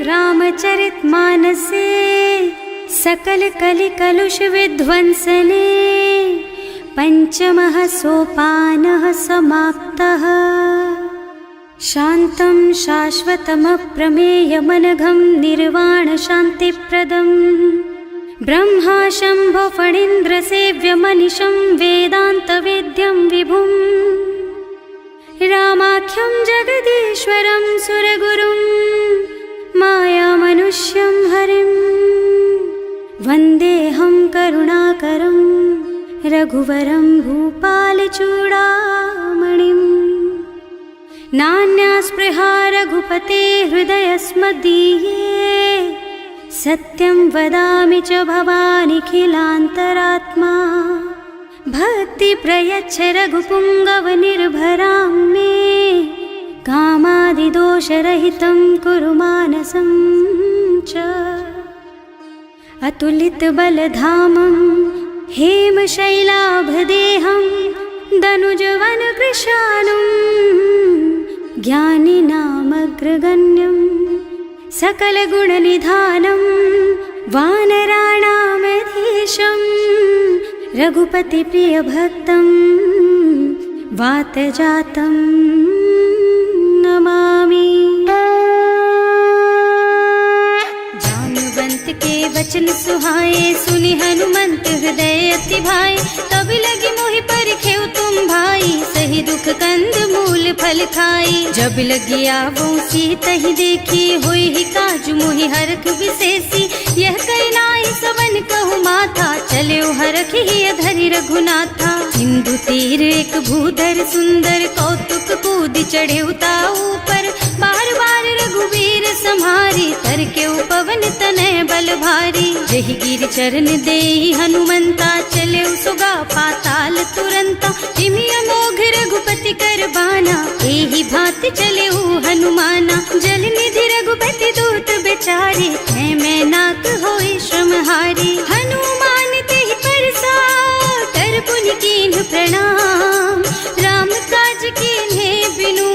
रामचरितमानसे सकल कलि कलुष विध्वंसने पंचमः सोपानः समाप्तः। शान्तं शाश्वतमप्रमेयमनघं निर्वाण शान्तिप्रदं ब्रह्मा शम्भो फणीन्द्रसेव्यमनिशं वेदान्तवेद्यं विभुं रामाख्यं जगदीश्वरं सुरगुरुं मायामनुष्यं हरिं वन्देऽहं करुणाकरं रघुवरं भूपालचूडामणिम्। नान्या स्पृहा रघुपते हृदयस्मदीये सत्यं वदामि च भवानिखिलान्तरात्मा। भक्ति प्रयच्छ रघुपुङ्गवनिर्भरां मे कामादिदोषरहितं कुरु मानसं च। अतुलितबलधामं हेमशैलाभदेहं दनुजवनकृशानुं ज्ञानिनामग्रगण्यं सकलगुणनिधानं वानराणामधीशं रघुपतिप्रियभक्तं वातजातं नमामि। जानुवंत के वचन सुहाए सुनि हनुमंत हृदय अति भाए। तब लगी मोहि परिखेउ तुम भाई सही दुख कंद मूल फल खाई। जब लगी आवो सीतहि देखी होई ही काजु मोहि हरख विशेषी। यह कई नाई सवन कहु माथा चले हरख ही धरि रघुनाथा। सिंधु तीर एक भूधर सुंदर कौतुक कूद चढ़े ऊपर। बार बार रघुवीर सम्हारी तर के पवन तनय बल भारी। जहि गिर चरण देहि हनुमंता चले सुगा पाताल तुरंता। जिमि अमोघ रघुपति कर बाना एहि भांति चले हनुमाना। जल निधि रघुपति दूत बेचारे है मैं नाक होई श्रमहारी। हनुमान तेहि परसा कर पुनि कीन्ह प्रणाम। राम काज कीन्हे बिनु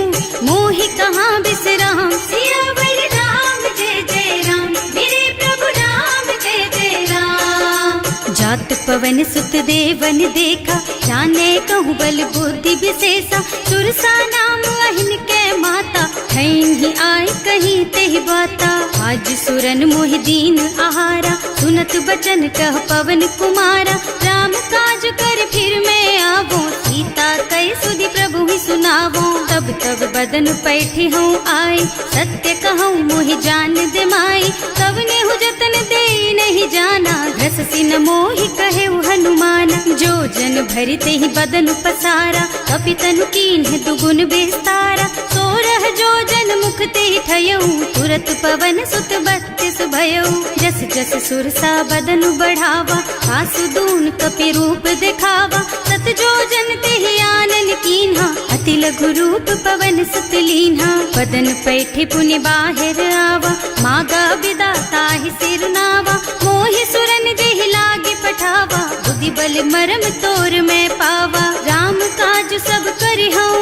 मोहि कहाँ बिसराम। सियावर राम जय जय राम मेरे प्रभु राम जय जय राम। जात पवन सुत देवन देखा जाने कहूँ बल बुद्धि विशेषा। सुरसा नाम अहिन के माता खैन ही आए कहीं तेहि बाता। आज सुरन मोहि दीन आहारा सुनत बचन कह पवन कुमारा। राम काज कर फिर मैं आवो सीता कई सुधि प्रभु ही सुनावो। तब तब बदन पैठी हूँ आए सत्य कहूँ मोहि जान दे माई। तब नेहु जतन दे नहीं जाना घस सिन मोहि कहे हनुमाना। जो जन भरि तेहि बदन पसारा कपितनु कीन्ह दुगुन विस्तारा। सोरह जो जन मुख तेहि ठयऊ तुरत पवन सुत बत्तीस भयऊ। जस जस सुरसा बदन बढ़ावा आसु दून कपि रूप दिखावा। सत जो जन तेहि आनन कीन्हा अति लघु रूप पवन सुत लीन्हा। बदन पैठि पुनि बाहिर आवा मागा बिदा ताहि सिर नावा। मोहि सुरन जेहि लागे पठावा बुद्धि बल मरम तोर मैं पावा। राम काज सब करिहूँ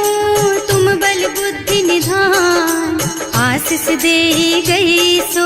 तुम बल बुद्धि निधान। आशीष दे गई सो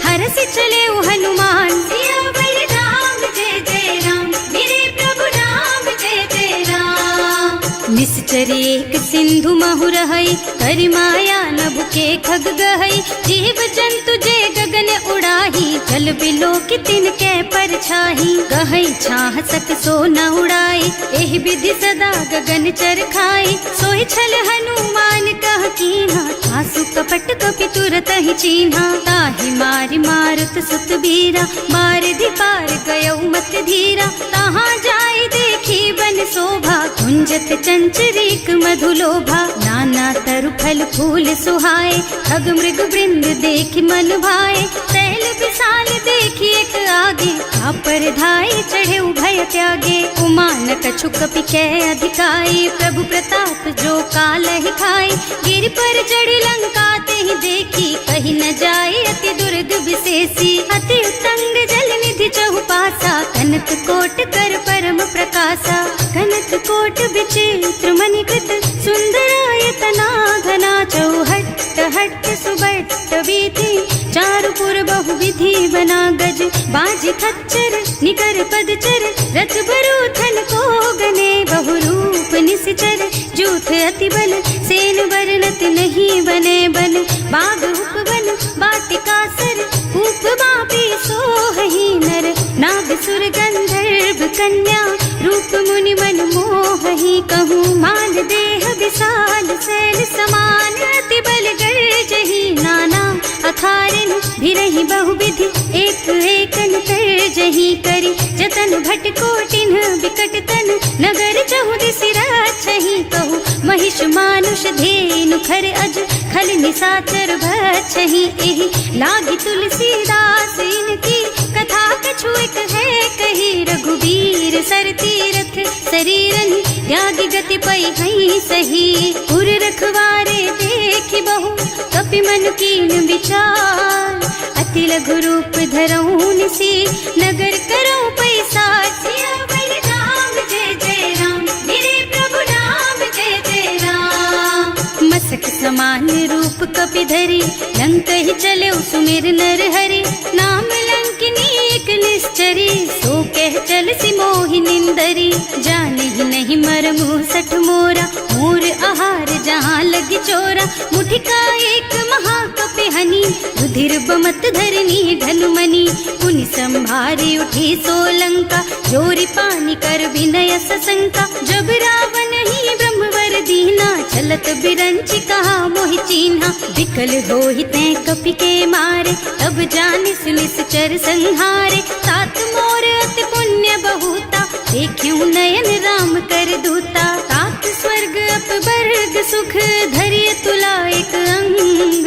हरस चले हनुमान। सियावर राम जय जय राम मेरे प्रभु राम जय जय राम। निश्चर एक सिंधु महु रहई करि माया नभ के खग गहई। जीव जंतु जे गगन उड़ाही जल बिलो कि तिनके परछाही। गहई छाह सक सो न उड़ाई एहि विधि सदा गगन चर खाई। सोहि छल हनुमान कह कीन्हा आसु कपट कपि तुरत ही चीन्हा। ताहि मारि मारुत सुत बीरा बारिधि पार गयौ मत धीरा। तहाँ जाय देखी बन शोभा कुंजत चंचरीक मधुलोभा। नाना तरु फल फूल सुहाए खग मृग वृंद देखि मन भाए। तैल विशाल देखि एक आगे पर धाय चढ़े भय त्यागे। उमान कछु कपि कै अधिकाई प्रभु प्रताप जो काल ही खाई। गिर पर चढ़ी लंका तेहि देखी कहीं न जाए अति दुर्ग विशेषी। अति उत्तंग जल निधि चहुपासा कनक कोट कर परम प्रकाशा। कनक कोट विचित्र मणिकृत सुंदरायतना घना चौहट्ट हट्ट सुबट बीती, चारु पुर बहुविधि बना गज, बाज खच्चर निकर पदचर, रथ बरूथन को गने, बहुरूप निश्चर जूथ अति बल, सेन बरनत नहीं बने बन, बाग उपवन बाटिका सर, कूप बापी सोहहि नर, नाग सुर गंधर्व कन्या, रूप मुनि मन मोहहि, कहूँ मान देह विशाल शैल समान, अति बल गर्जहि नाना अखारन, भिरहि बहुविधि एक एकन तरजहि करि, जतन भट कोटिन बिकट तन, नगर चहुदिसि राछहि, कहूँ महिष मानुष धेनु खर अज, खल निसाचर भक्षहि, एहि लागी तुलसीदास इनकी, कथा कछु एक है कही, रघुबीर सर तीरथ शरीरनि, त्यागी गति पई हई सही, उर रखवारे देखि बहु, कपि मन कीन विचार, अति लघु रूप धरऊँ निसी, नगर करऊँ पैसार, सियावर राम जय जय राम, मेरे प्रभु राम जय जय राम, मसक समान रूप कपि धरि, लंक ही चले सुमिर नर हरि, नाम लंकिनी एक निश्चरी, सो कह चल सी मोहि निंदरी, जाने ही नहीं मरमु सठ मोरा, मोर आहार जहाँ लग चोरा, मुठिका एक महाकपि हनी, रुधिर बमत धरनी ढलुमनी, पुनि संभारी उठी सोलंका, जोरी पानी कर विनय सशंका, जब रावण ही ब्रह्मवर दीना, चलत बिरंचि कहा मोहि चीन्हा, विकल होहि तै कपि के मारे, तब जानि निश्चर संहारे, तात मोर अति पुण्य बहुता, देखियो नयन राम कर दूता, तात स्वर्ग अपवर्ग सुख, धरिय तुला एक अंग,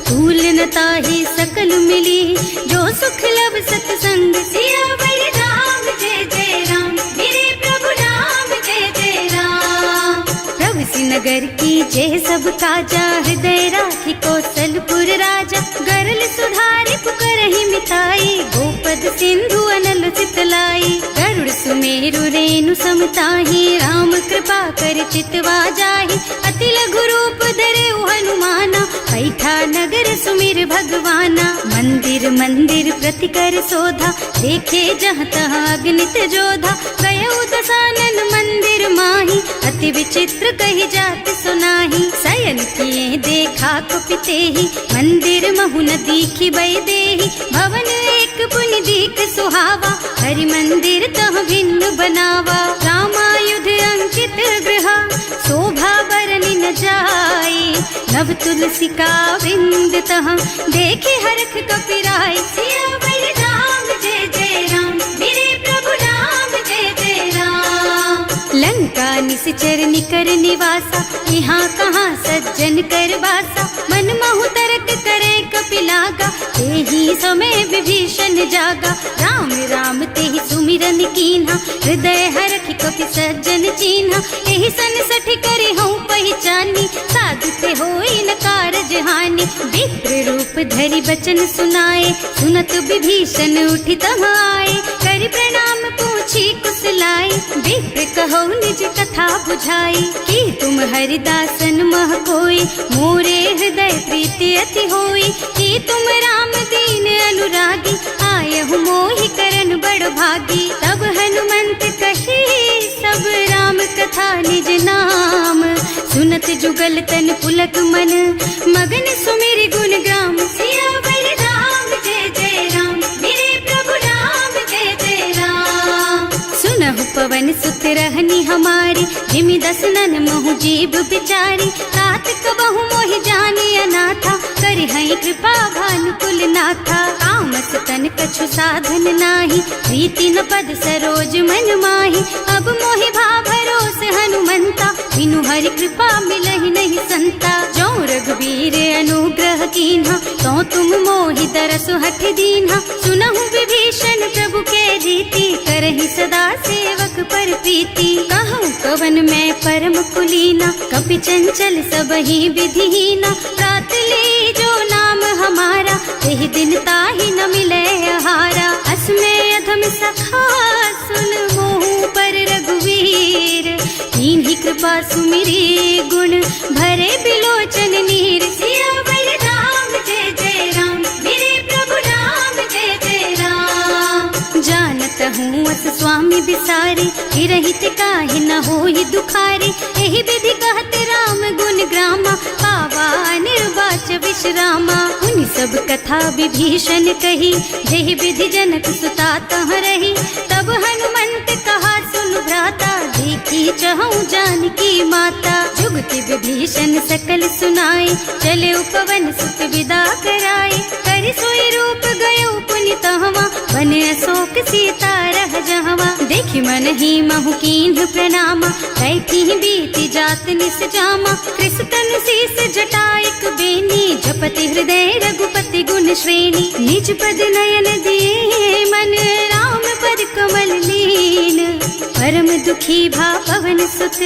तूल न ताहि सकल मिली, जो सुख लब सतसंग, सियावर राम जय जय राम, मेरे प्रभु राम जय जय राम, प्रभु नगर की जय सब काजा, हृदय राखी कौशलपुर राजा, गरल सुधारि पुकारहि मिताई, गोपद सिंधु अनल चितलाई, गरुड़ सुमेरु रेणु समताहि, राम कृपा कर चितवा जाहि, अति लघु रूप धरे हनुमाना, बैठा नगर सुमिर भगवाना, मंदिर मंदिर प्रति कर शोधा, देखे जहाँ तहाँ अगणित जोधा, गयो दसानन मंदिर माही, अति विचित्र कही जात सुनाही, शयन किए देखा कुपिते ही, मंदिर महु न दीखी बई देही, भवन एक पुनि दीख सुहावा, हरि मंदिर तह भिन्न बनावा, रामायुध अंकित गृह, शोभा बरनि न जाई, नव तुलसी का बिंद तह, देखे हरख कपिराई, सियावर राम जय जय राम, मेरे प्रभु राम जय जय राम, लंका निश्चर निकर निवासा, यहाँ कहाँ सज्जन कर वासा, मन महु तरक करे कपिलागा, तेहि समय विभीषण जागा, राम राम तेहि सुमिरन कीन्हा, हृदय हरखि कपि सज्जन चीन्हा, एहि सन सठि करि हऊँ पहिचानी, साधु ते होई न कारज हानि, विप्र रूप धरि बचन सुनाए, सुनत विभीषण उठि तहाँ आए, करि प्रणाम पूछी कुशलाई, विप्र कहो निज कथा बुझाई, कि तुम हरिदासन मह कोई, मोरे हृदय प्रीति अति होई, कि तुम राम दीन अनुरागी, आयहु मोहि करन बड़ भागी, तब हनुमंत कही सब राम कथा निज नाम, सुनत जुगल तन पुलक मन, मगन सुमिर गुण ग्राम, सियावर राम जय जय राम, मेरे प्रभु राम जय जय राम, सुनहु पवन सुत रहनी हमारी, जिमि दसनन महु जीव बिचारी, तात कबहु मोहि जानी अनाथा, करिहई कृपा भानुकुल नाथा, तामस तन कछु साधन नाही, प्रीति न पद सरोज मन माही, अब मोहि भाव भरोस हनुमंता, बिनु हरि कृपा मिलहि नहीं संता, जो रघुबीर अनुग्रह कीन्हा, तो तुम मोहि दरसु हठ दीन्हा, सुनहु विभीषण प्रभु के रीति, करहि सदा सेवक पर प्रीति, कहूँ कवन मैं परम कुलीना, कपि चंचल सबहि विधिहीना, रात ले जो नाम हमारा, तेहि दिन ताहि न मिले आहारा, असमय अधम सखा सुन मोहु पर रघुवीर, कीन्ही कृपा सुमिरी गुण भरे बिलोचन नीर, सियावर रहुअस स्वामी बिसारी, रहित काहे न होई दुखारी। एहि विधि कहत राम गुण ग्रामा, पावा निर्वाच विश्रामा। उन सब कथा विभीषण कही, जेहि विधि जनक सुता तह रही। तब हनुमंत कहा सुन भ्राता, देखी चहु जानकी माता। जुगति विभीषण सकल सुनाए, चले उपवन सुत विदा कराए। कर सोई रूप गयो पुनि तहवा, बन अशोक सीता रह जहवा। देखि मन ही महु कीन्ह प्रणामा, कैथी बीति जात निस जामा। कृष तनु शीस जटायक बेनी, जपति हृदय रघुपति गुण श्रेणी। निज पद नयन दिए मन, राम पद कमल लीन। परम दुखी भा पवन सुत,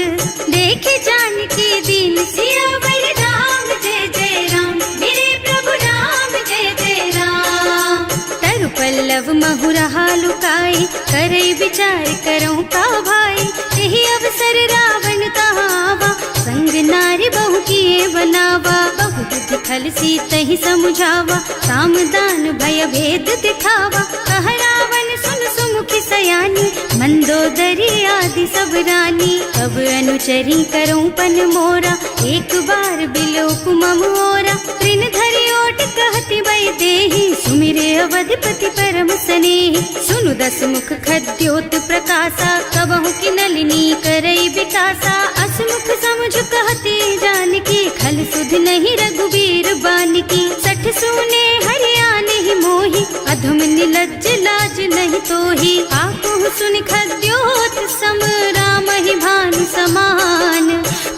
देखे जानकी दीन। सियावर राम जय जय राम, मेरे प्रभु राम जय जय राम। तरु पल्लव महुरहा लुकाई, करई विचार करऊं का भाई। यही अवसर रावण तहावा, संग नारी बहु किए बनावा। बहु बुद्धि खल सीतहि समुझावा, काम दान भय भेद दिखावा। कह रावण सुन सुमुखी सयानी, मंदोदरी आदि सब रानी। अब अनुचरी करऊं पन मोरा, एक बार बिलोक मम ओरा। तृण धरि ओट कहति वै देहि, सुमिरे अवधिपति परम स्नेहि। सुनु दस मुख खद्योत प्रकाशा, कबहु की नलिनी करई विकासा। असमुख समुझ कहती जानकी, खल सुध नहीं रघुबीर बानकी। सठ सूने हरियाणा ही मोही, अधम निलज्ज लाज नहीं तोही। आकुह सुन खद्योत सम, राम ही भानु समान।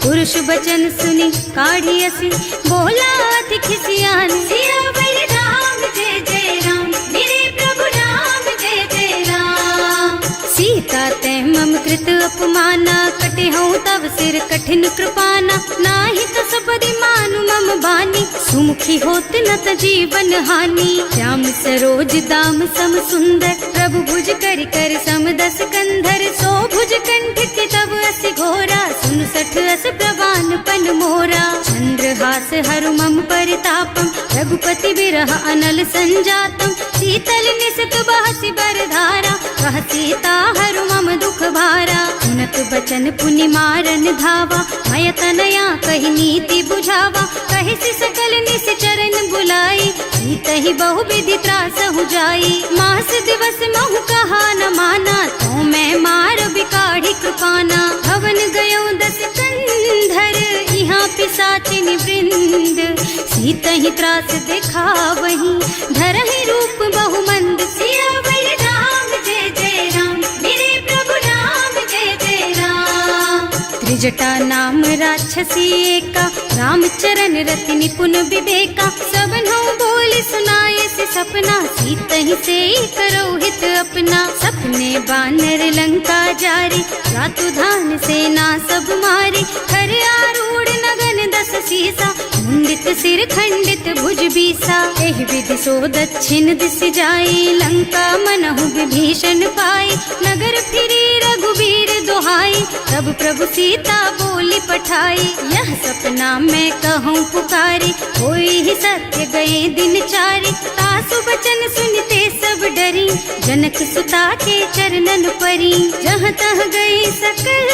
पुरुष बचन सुनि काढ़ी असी, बोला अति खिसियान। सियावर राम जय जय राम, मेरे प्रभु राम जय जय राम। सीता तै मम कृत अपमाना, कटे हूँ तव सिर कठिन कृपाना। नाही त सबदि मानु मम बानी, सुमुखी होत न त जीवन हानि। श्याम सरोज दाम सम सुंदर, प्रभु भुज कर कर सम दस कंधर। सो भुज कंठ के तब अस घोरा, सुन सठ अस प्रवान पन मोरा। चंद्रहास हरु मम परितापम, रघुपति बिरह अनल संजातम। शीतल निसत बहसि बरधारा, कह सीता हरु मम दुख भारा। सुनत बचन पुनि मारन धावा, मय तनया कहि नीति बुझावा। कहि सि सकल निस चरण बुलाई, सीतहि बहु विधि त्रासहु जाई। मास दिवस महु कहा न माना, तो मैं मार बिकाढ़ी कृपाना। भवन गयो दस कंधर, यहाँ पिशाचिनी वृंद। सीतहि त्रास दिखावहीं, धरहि रूप बहु मंद। सियावर राम जय जय राम, मेरे प्रभु राम जय जय राम। त्रिजटा नाम राक्षसी एका, राम चरण रति निपुण विवेका। सबनों बोल सुनाए से सपना, सीतहि से करो हित अपना। सपने बानर लंका जारी, रातु धान सेना सब मारी। खर आरूढ़ नगन दस सीसा, मुंडित सिर खंडित भुज बीसा। एहि विधि सो दक्षिण दिस जाई, लंका मनहु विभीषण पाई। नगर फिरी रघुबीर दुहाई, तब प्रभु सीता बोली पठाई। यह सपना मैं कहूँ पुकारी, होई ही सत्य गए दिन चारि। तासु बचन सुनते सब डरी, जनक सुता के चरणन परी। जहाँ तह गई सकल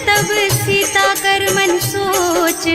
तब सीता कर मन सोच।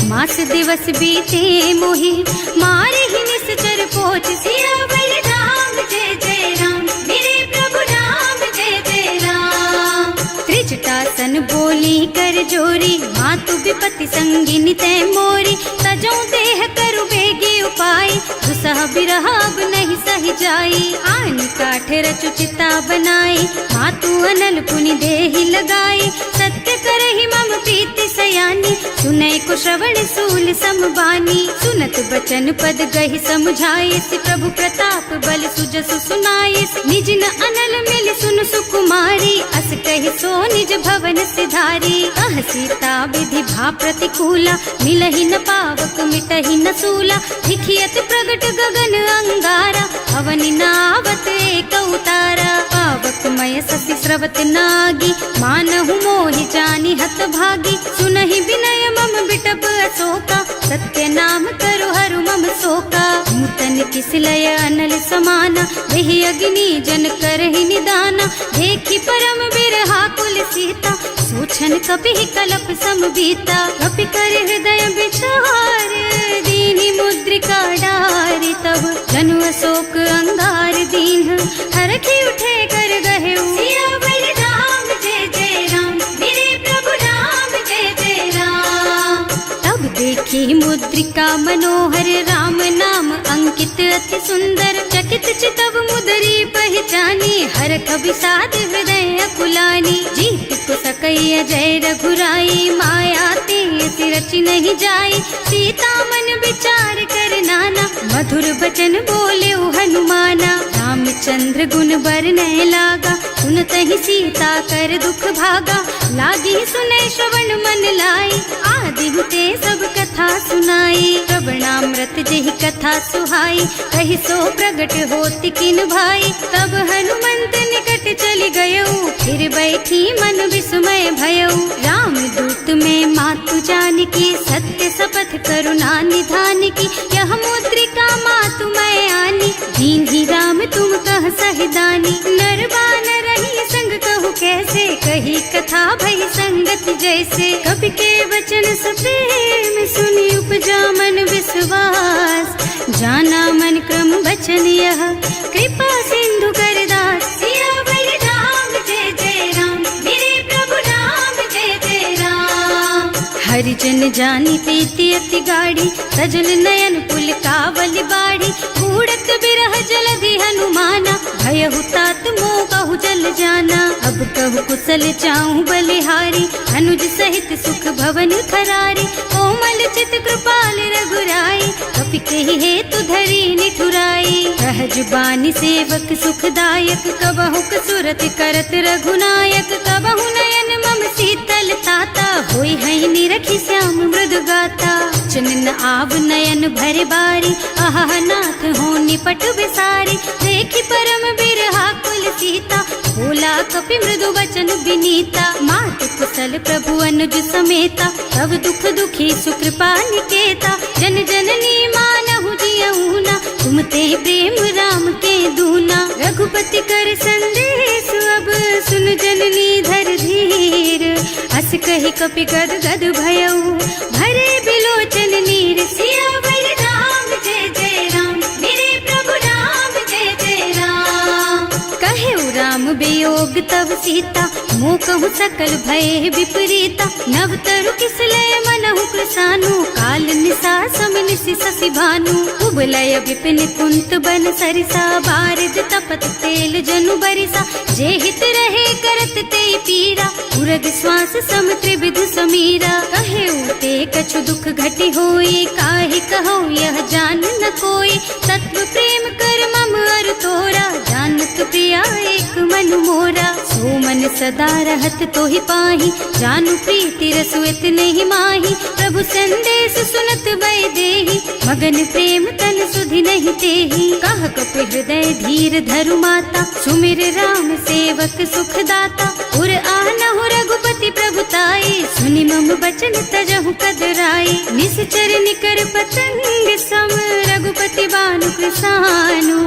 मास दिवस बीते मोहि, मारे ही निश्चर पोच। सियावर राम जय जय राम, मेरे प्रभु राम जय जय राम। त्रिजटा सन बोली कर जोरी, मातु विपति संगिनी तै मोरी। तजो देह करु बेगी उपाय, दुसह बिरह अब नहीं सही जाई। आन काठ रचु चिता बनाई, मातु अनल पुनि देहि लगाई। सत्य करहि मम प्रीति सयानी, सुनै को श्रवण सूल समबानी। सुनत बचन पद गहि समझाइस, प्रभु प्रताप बल सुजसु सुनाइस। निज न अनल मिल सुन सुकुमारी, अस कहि सो निज भवन सिधारी। कह सीता विधि भा प्रतिकूला, मिलहि न पावक मिटहि न सूला। लिखियत प्रगट गगन अंगारा, अवनि नावत एक उतारा। पावक मय ससि स्रवत नागी, मानहु मोहि जानि हत भागी। सुनहि विनय मम बिटप अशोका, सत्य नाम करु हरु मम शोका। नूतन किसलय अनल समाना, वही अग्नि जन करहि निदाना। देखी परम बिरहा कुल सीता, सोचन कपि कलप सम बीता। कपि कर हृदय विचार, दीनी मुद्रिका डारी। तब जनु अशोक अंगार दीन, हरखी उठे कर गहे सियावर राम जय जय राम, मेरे प्रभु राम जय जय राम। तब देखी मुद्रिका मनोहर, राम नाम अंकित अति सुंदर। चकित चितव मुदरी पहचानी, हरख विषाद हृदय अकुलानी। जीत को सकैया जय रघुराई, माया ते रचि नहीं जाई। सीता मन विचार कर नाना, मधुर बचन बोले हनुमाना। रामचंद्र गुण बरनय लागा, सुनतहि सीता कर दुख भागा। लागी सुनै श्रवण मन लाई, आदि हुते सब कथा सुनाई। श्रवणामृत जेहि कथा सुहाई, कहि सो प्रगट होति किन भाई। तब हनुमंत निकट चली गयऊ, फिर बैठी मन विस्मय भयऊ। राम दूत में मातु जानकी, सत्य शपथ करुणा निधान की। यह मुद्रिका मातु मैं आनी, दीन्ही राम तुम कह सहिदानी। नरबान रही संग कहु कैसे, कही कथा भई संगति जैसे। कवि के वचन सप्रेम सुनि उपजा मन विश्वास। जाना मन क्रम वचन यह, कृपा सिंधु कर दास। सियावर राम जय जय राम, मेरे प्रभु राम जय जय राम। हरिजन जानी प्रीति अति गाढ़ी, सजल नयन पुल कावल बाढ़ी। बूढ़त बिरह जलधि हनुमाना, भयहु तात मोह कहु जल जाना। अब कहु कुशल चाहूं बलिहारी, अनुज सहित सुख भवन खरारी। कोमल चित कृपाल रघुराई, कपि कहि हेतु धरी निठुराई। सहज बानी सेवक सुखदायक, कबहु सुरत करत रघुनायक। कबहु नयन मम शीतल ताता, होई है निरखी श्याम मृदु गाता। चनन आव नयन भरे बारी, आहा नाथ हो निपट बिसारी। देखी परम बिरहा कुल सीता, बोला कपि मृदु वचन विनीता। मात कुशल प्रभु अनुज समेता, तब दुख दुखी सुकृपा निकेता। जन जननी मानहु जियऊ ना, तुम ते प्रेम राम के दूना। रघुपति कर संदेश अब सुन जननी धर धीर। अस कहि कपि गद गद भयऊ, भरे बिलोचन नीर। सियावर राम जय जय राम, मेरे प्रभु राम जय जय राम। कहे राम वियोग तब सीता, मोह कहु सकल भय विपरीता। नव तरु किसलय मनहु कृसानु, काल निसा सम निशि शशि भानु। उबलय विपिन कुंत बन सरिसा, बारिज तपत तेल जनु बरिसा। जे हित रहे करत ते पीरा, उरग श्वास सम त्रिविध समीरा। कहे ते कछु दुख घटी होई, काहे कहो यह जान न कोई। तत्व प्रेम कर मम अर तोरा, जानत प्रिया एक मन मोरा। सो मन सदा रहत तोहि पाही, जानु प्रीति रसु इतने ही माही। प्रभु संदेश सुनत वै देही, मगन प्रेम तन सुधि नहीं तेही। कह कपि हृदय धीर धरु माता, सुमिर राम सेवक सुखदाता। उर आनहु रघुपति प्रभुताई, सुनि मम बचन तजहु कदराई। निश्चर निकर पतंग सम, रघुपति बानु कृसानु।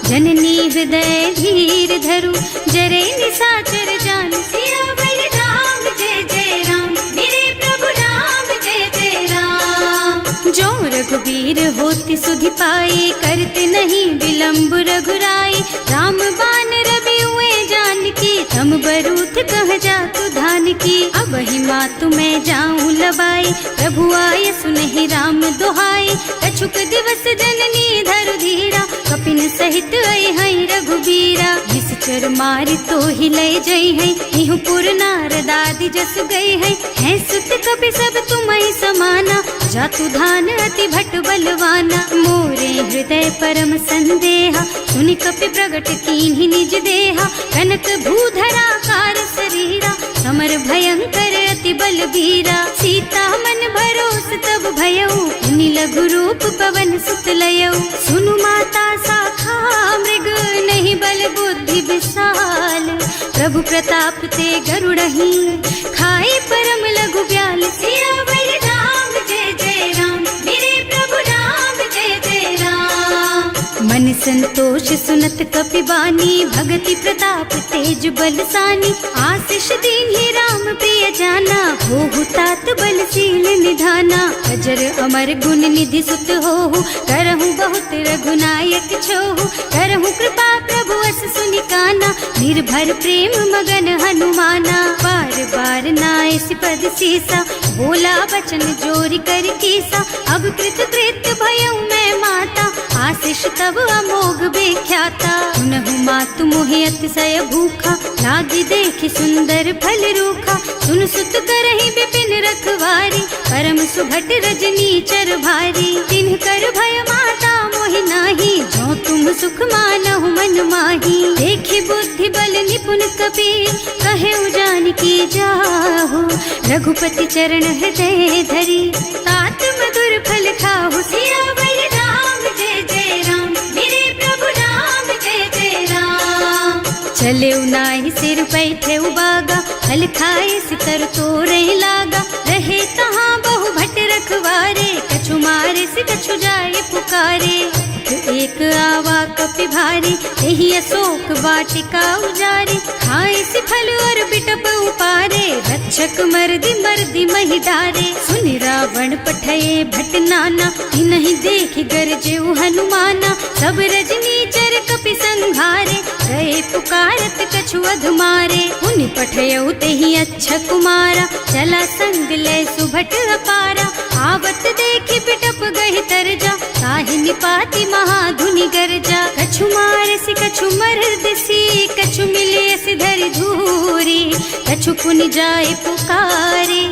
जननी हृदय धीर धरु, जरे निशाचर जानु। सियावर राम जय जय राम, मेरे प्रभु राम जय जय राम। जो रघुबीर होति सुधि पाई, करते नहीं विलम्ब रघुराई। राम बान रवि हुए जानकी, तम बरूथ कह जातु धान की। अब ही मातु मैं जाऊं लबाई, प्रभु आय सुनहि राम दुहाई। कछुक दिवस जननी धरु धीरा, कपिन सहित आई है रघुबीरा। निश्चर मारि तो ही लय जई है, इहु पुर नारद आदि जस गई है। हैं सुत कपि सब तुम्हि समाना, जातु धान अति भट बलवाना। मोरे हृदय परम संदेहा, सुनि कपि प्रगट कीन्हि निज देहा। कनक भूधरा कार शरीरा, समर भयंकर अति बलबीरा। सीता मन भरोस तब भयऊ, मुनि लघु रूप पवन सुत लयऊ। सुनु माता शाखा मृग, नहीं बल बुद्धि विशाल। प्रभु प्रताप ते गरुड़हि, खाई परम लघु ब्याल। सियावर राम जय जय राम, मेरे प्रभु राम जय जय राम। संतोष सुनत कपिबानी, भगति प्रताप तेज बलसानी। आशीष दीन्हि राम प्रिय जाना, होहु तात बलशील निधाना। अजर अमर गुण निधि सुत होहु, करहु बहुत रघुनायक छोहु। करहु कृपा प्रभु अस सुनि काना, निर्भर प्रेम मगन हनुमाना। बार बार नाइस पद सीसा, बोला बचन जोरी कर कीसा। अब कृत कृत भयउ मैं माता, आशीष तब अमोघ बेख्याता। सुनहु मातु मोहि अतिशय भूखा, लागी देखि सुंदर फल रूखा। सुन सुत करहि विपिन रखवारी, परम सुभट रजनी चर भारी। तिन्ह कर भय माता मोहि नाही, जो तुम सुख मानहु मन माही। देखि बुद्धि बल निपुण कपि, कहे जानकी जाहु। रघुपति चरण हृदय धरी, तात मधुर फल खाहु। सियावर राम जय जय राम, मेरे प्रभु राम जय जय राम। चले नाहि सिर बैठे बागा, फल खाए सितर तोरे लागा। रहे तहाँ बहु भट रखवारे, कछु मारे से कछु जाए पुकारे। एक आवा कपि भारी, यही अशोक वाटिका उजारी। खाए से फल और बिटप उपारे, रक्षक मर्दी मर्दी महि डारे। सुनि रावण पठये भट नाना, नहीं देखि गरजेउ हनुमाना। सब रजनी चर कपि संघारे, गए पुकारत कछु अधमारे। उनि पठयउ तेहि अच्छा कुमारा, चला संग ले सुभट अपारा। आवत देखि बिटप गहि तरजा, ताहि निपाति महाधुनि गरजा। कछु मारसि कछु मरदसी, कछु मिलेसि धरि धूरी। कछु पुनि जाए पुकारे,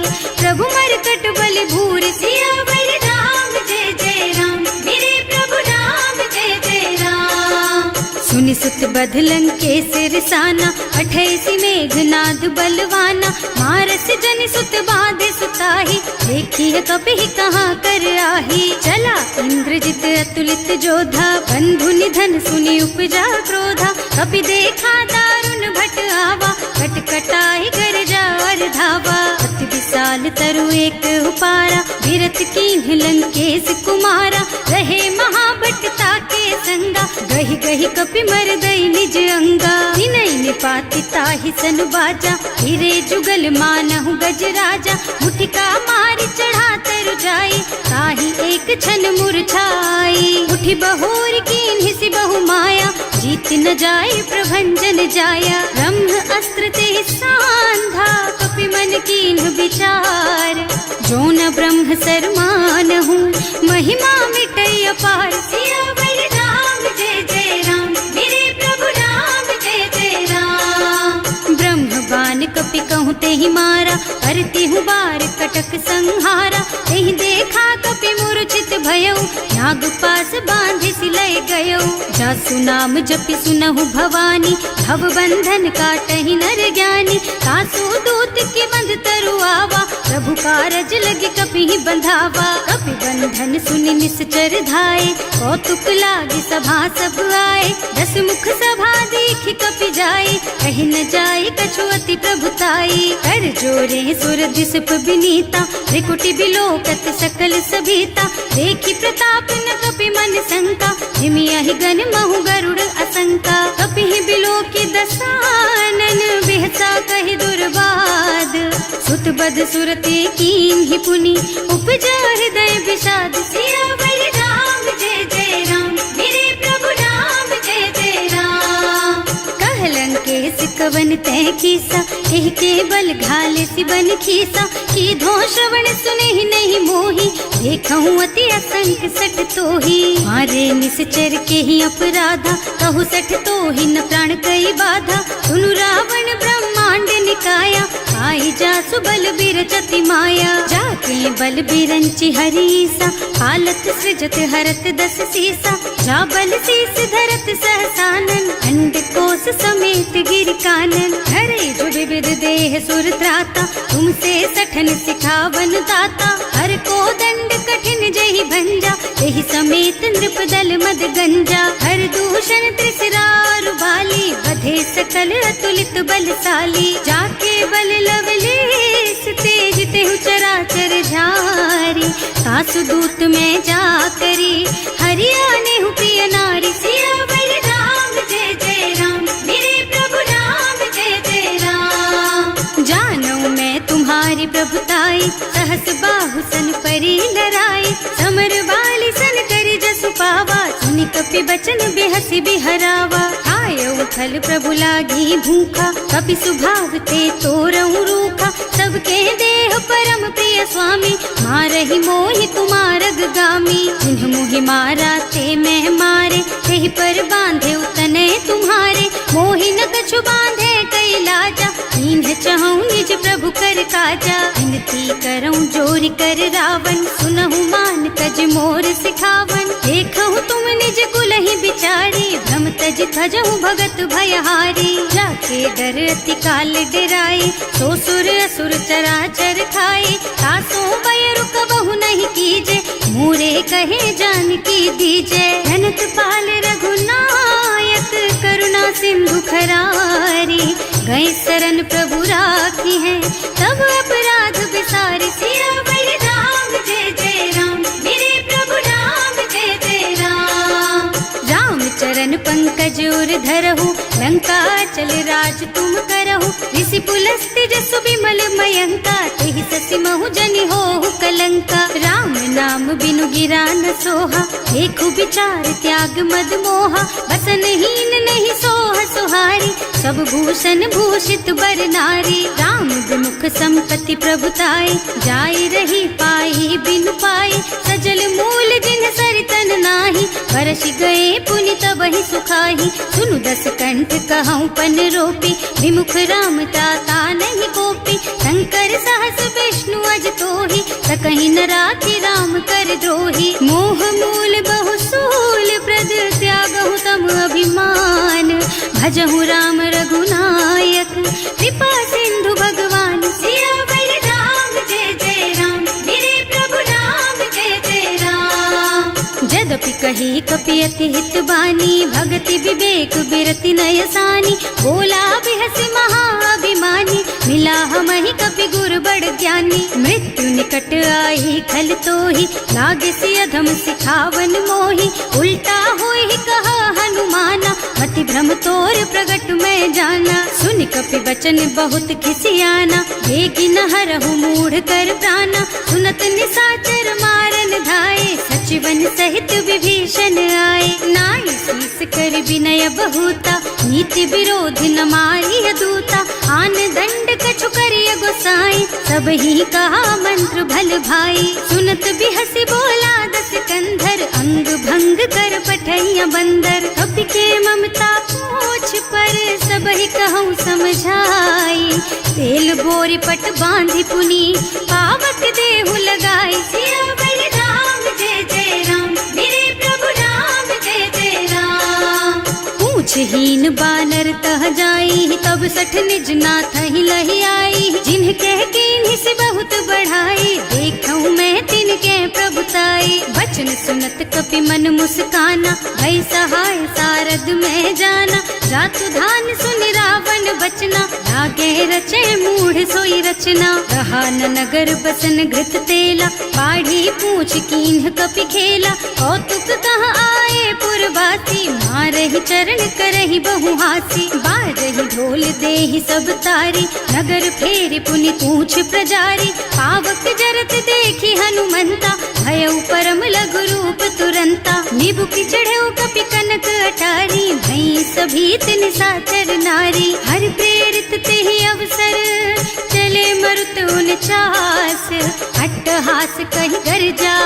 प्रभु मरकट बल भूरि। सियावर राम जय जय राम, मेरे प्रभु राम जय जय राम। सुनि सुत बध लंकेश रिसाना, पठैसि मेघनाद बलवाना। मारस जन सुत बाधे सुताही, देखिए कपि कहाँ कर आही। चला इंद्रजित अतुलित जोधा, बंधु निधन सुनि उपजा क्रोधा। कपि देखा दारुण भट आवा, कटकटाई गरजा और धावा। अति विशाल तरु एक उपारा, विरत कीन्ह लंकेश कुमारा। रहे महाभट ताके संगा, गहि गहि कपि मर गई निज अंगा। विनय निपाति ताहि सन बाजा, फिरे जुगल मानहु गज राजा। मुठिका मारि चढ़ा तरु जाई, ताहि एक छन मुरझाई। उठि बहोर कीन्हि सि बहु माया, जीत न जाए प्रभंजन जाया। ब्रह्म अस्त्र ते सांधा, कपि मन कीन्ह विचार। जो न ब्रह्म सर मानहु, महिमा मिटै अपार। सियावर राम जय जय राम, मेरे प्रभु राम जय जय राम। ब्रह्म बान कपि कहूँ तेहि मारा, करती हूँ बार कटक संहारा। तेहि देखा कपि मूर्छित भयउ, नाग पास बांधि सिलय गयउ। जासु नाम जपि सुनहु भवानी, भव बंधन काटहि नर ज्ञानी। तासु दूत की बंध तरु आवा, प्रभु कारज लगे कपि बंधावा। कपि बंधन सुनि निश्चर धाये, कौतुक लागे सभा सब आए। 10 मुख सभा देखि कपि जाए, कहि न जाए कछु अति प्रभुताई। कर जोरे सुर दिसप विनीता, त्रिकुटि बिलोकत सकल सभीता। देखि प्रताप न कपि मन शंका, हिमियहि गण महु गरुड़ असंका। कपि बिलोकि दसानन, बिहसा कहि दुर्बाद। सुत बद सुरते कीन्हि पुनि, उपजा हृदय विषाद। सियावर राम जय जय राम, मेरे प्रभु राम जय जय राम। कह लंकेश कवन तै कीसा, एहि के बल घाले सि बन खीसा। कीधो श्रवण सुनेहि नहीं मोही, देखहु अति असंख सठ तोही। मारे निश्चर के ही अपराधा, कहु सठ तोहि न प्राण कई बाधा। सुनु रावण ब्रह्मांड निकाया, आई जासु बल बिरचति माया। जाके बल बिरंचि हरीसा, हालत सृजत हरत 10 सीसा। जा बल शीस धरत सहसानन, अंड कोस समेत गिर कानन। हरे जो विविध देह सुर त्राता, तुमसे सठन सिखावन दाता। हर को दंड कठिन जहि भंजा, तेहि समेत नृप दल मद गंजा। हर दूषण त्रिसरारु बाली, बधे सकल अतुलित बलशाली। जाके बल लवलेस तेज तेहु चराचर झारी। सासु दूत में जा करी, हरियाणे हु प्रिय नारी। सिया बस बाहु सन परी लराए, समर बाली सन करी जसु पावा, सुनि कपि बचन बेहसी बिहरावा। आयऊ फल प्रभु लागी भूखा, कपि सुभाव ते तोरऊ रूखा, सबके देह परम प्रिय स्वामी, मारहि मोहि कुमारग गामी। जिन्ह मोहि मारा ते मैं मारे, तेहि पर बांधे उतने तुम्हारे, मोहि न कछु बांधे कई लाजा, इन्ह चहु निज प्रभु कर काजा। विनती करऊं जोरि कर रावण, सुनहु मान तज मोर सिखावन। देखहु तुम निज कुलहि बिचारी, भ्रम तज थजहु भगत भयहारी। जाके डर अति काल डराए, सो सुर असुर चराचर खाए। तासो भय रुक बहु नहीं कीजे, मोरे कहे जानकी दीजे। जनत पाल रघुनायक, करुणा सिंधु खरारी। गए शरण प्रभु राखी है, तब अपराध बिसारी। सियावर राम जय जय राम, मेरे प्रभु राम जय जय राम। राम चरण पंकज उर धरहु, लंका चल राज तुम करहु। ऋषि पुलस्त्य जसु बिमल मयंका, तेहि ससि महु जनि होहु कलंका। राम नाम बिनु गिरा न सोहा, देखु विचार त्याग मद मोहा। बसन हीन नहीं सोह सुहारी, सब भूषण भूषित बर नारी। राम विमुख संपत्ति प्रभुताई, जाई रही पाई बिनु पाई। सजल मूल जिन सरितन नाही, बरस गए पुनि तबहि सुखाही। सुनु दस कंठ कहऊँ पन रोपी, विमुख राम ताता नहीं कोपी। शंकर सहस विष्णु अज तोहि, सकहि न राखि राम कर द्रोही। मोह मूल बहु सूल प्रद, त्यागहु तम अभिमान। भजहु राम रघुनायक, कृपा सिंधु भगवान। सियावर राम जय जय राम, मेरे प्रभु राम जय जय राम। जदपि कही कपि अति हित बानी, भगति विवेक बिरति नय सानी। बोला बिहसि महाअभिमानी, मिला हमहि कपि गुर बड़ ज्ञानी। मृत्यु निकट आई खल तोहि, लागे सि अधम सिखावन मोहि। उल्टा होई कहा हनुमाना, मति भ्रम तोर प्रगट मैं जाना। सुनि कपि बचन बहुत खिसियाना, बेगी न हरहु मूढ़ कर प्राणा। सुनत निशाचर मारन धाये, सचिवन सहित विभीषण आए। नाई शीस कर विनय बहुता, नीति विरोध न मारिय दूता। आन दंड कछु करिय गोसाई, सब ही कहा मंत्र भल भाई। सुनत बिहसि बोला दस कंधर, अंग भंग कर पठैया बंदर। कपि के ममता पूछ पर, सब ही कहूँ समझाई। तेल बोरी पट बांधि पुनी, पावक देहु लगाई। सियावर राम जय जय राम, मेरे प्रभु राम जय जय राम। पूछहीन बानर तह जाई, तब सठ निज नाथ ही लही आई। जिन्ह कह कीन्हि से बहुत बढ़ाई, देखऊँ मैं तिनके प्रभुताई। वचन सुनत कपि मन मुस्काना, भई सहाय सारद में जाना। जातु धान सुनि रावण बचना, लागे रचे मूढ़ सोई रचना। रहा न नगर बसन घृत तेला, बाढ़ी पूछ कीन्ह कपि खेला। कौतुक कह आए पुरवासी, मारहि चरण करहि बहु हासी। बारहि ढोल देहि सब तारी, नगर फेरि पुनि पूछ प्रजारी। पावक जरत देखि हनुमंता, भयउ परम लघु रूप तुरंता। निबुकि चढ़ऊ कपि कनक अटारी, भई सभीत निशाचर नारी। हर प्रेरित तेहि अवसर, चले मरुत उनचास। अट्टहास कहि गर्जा,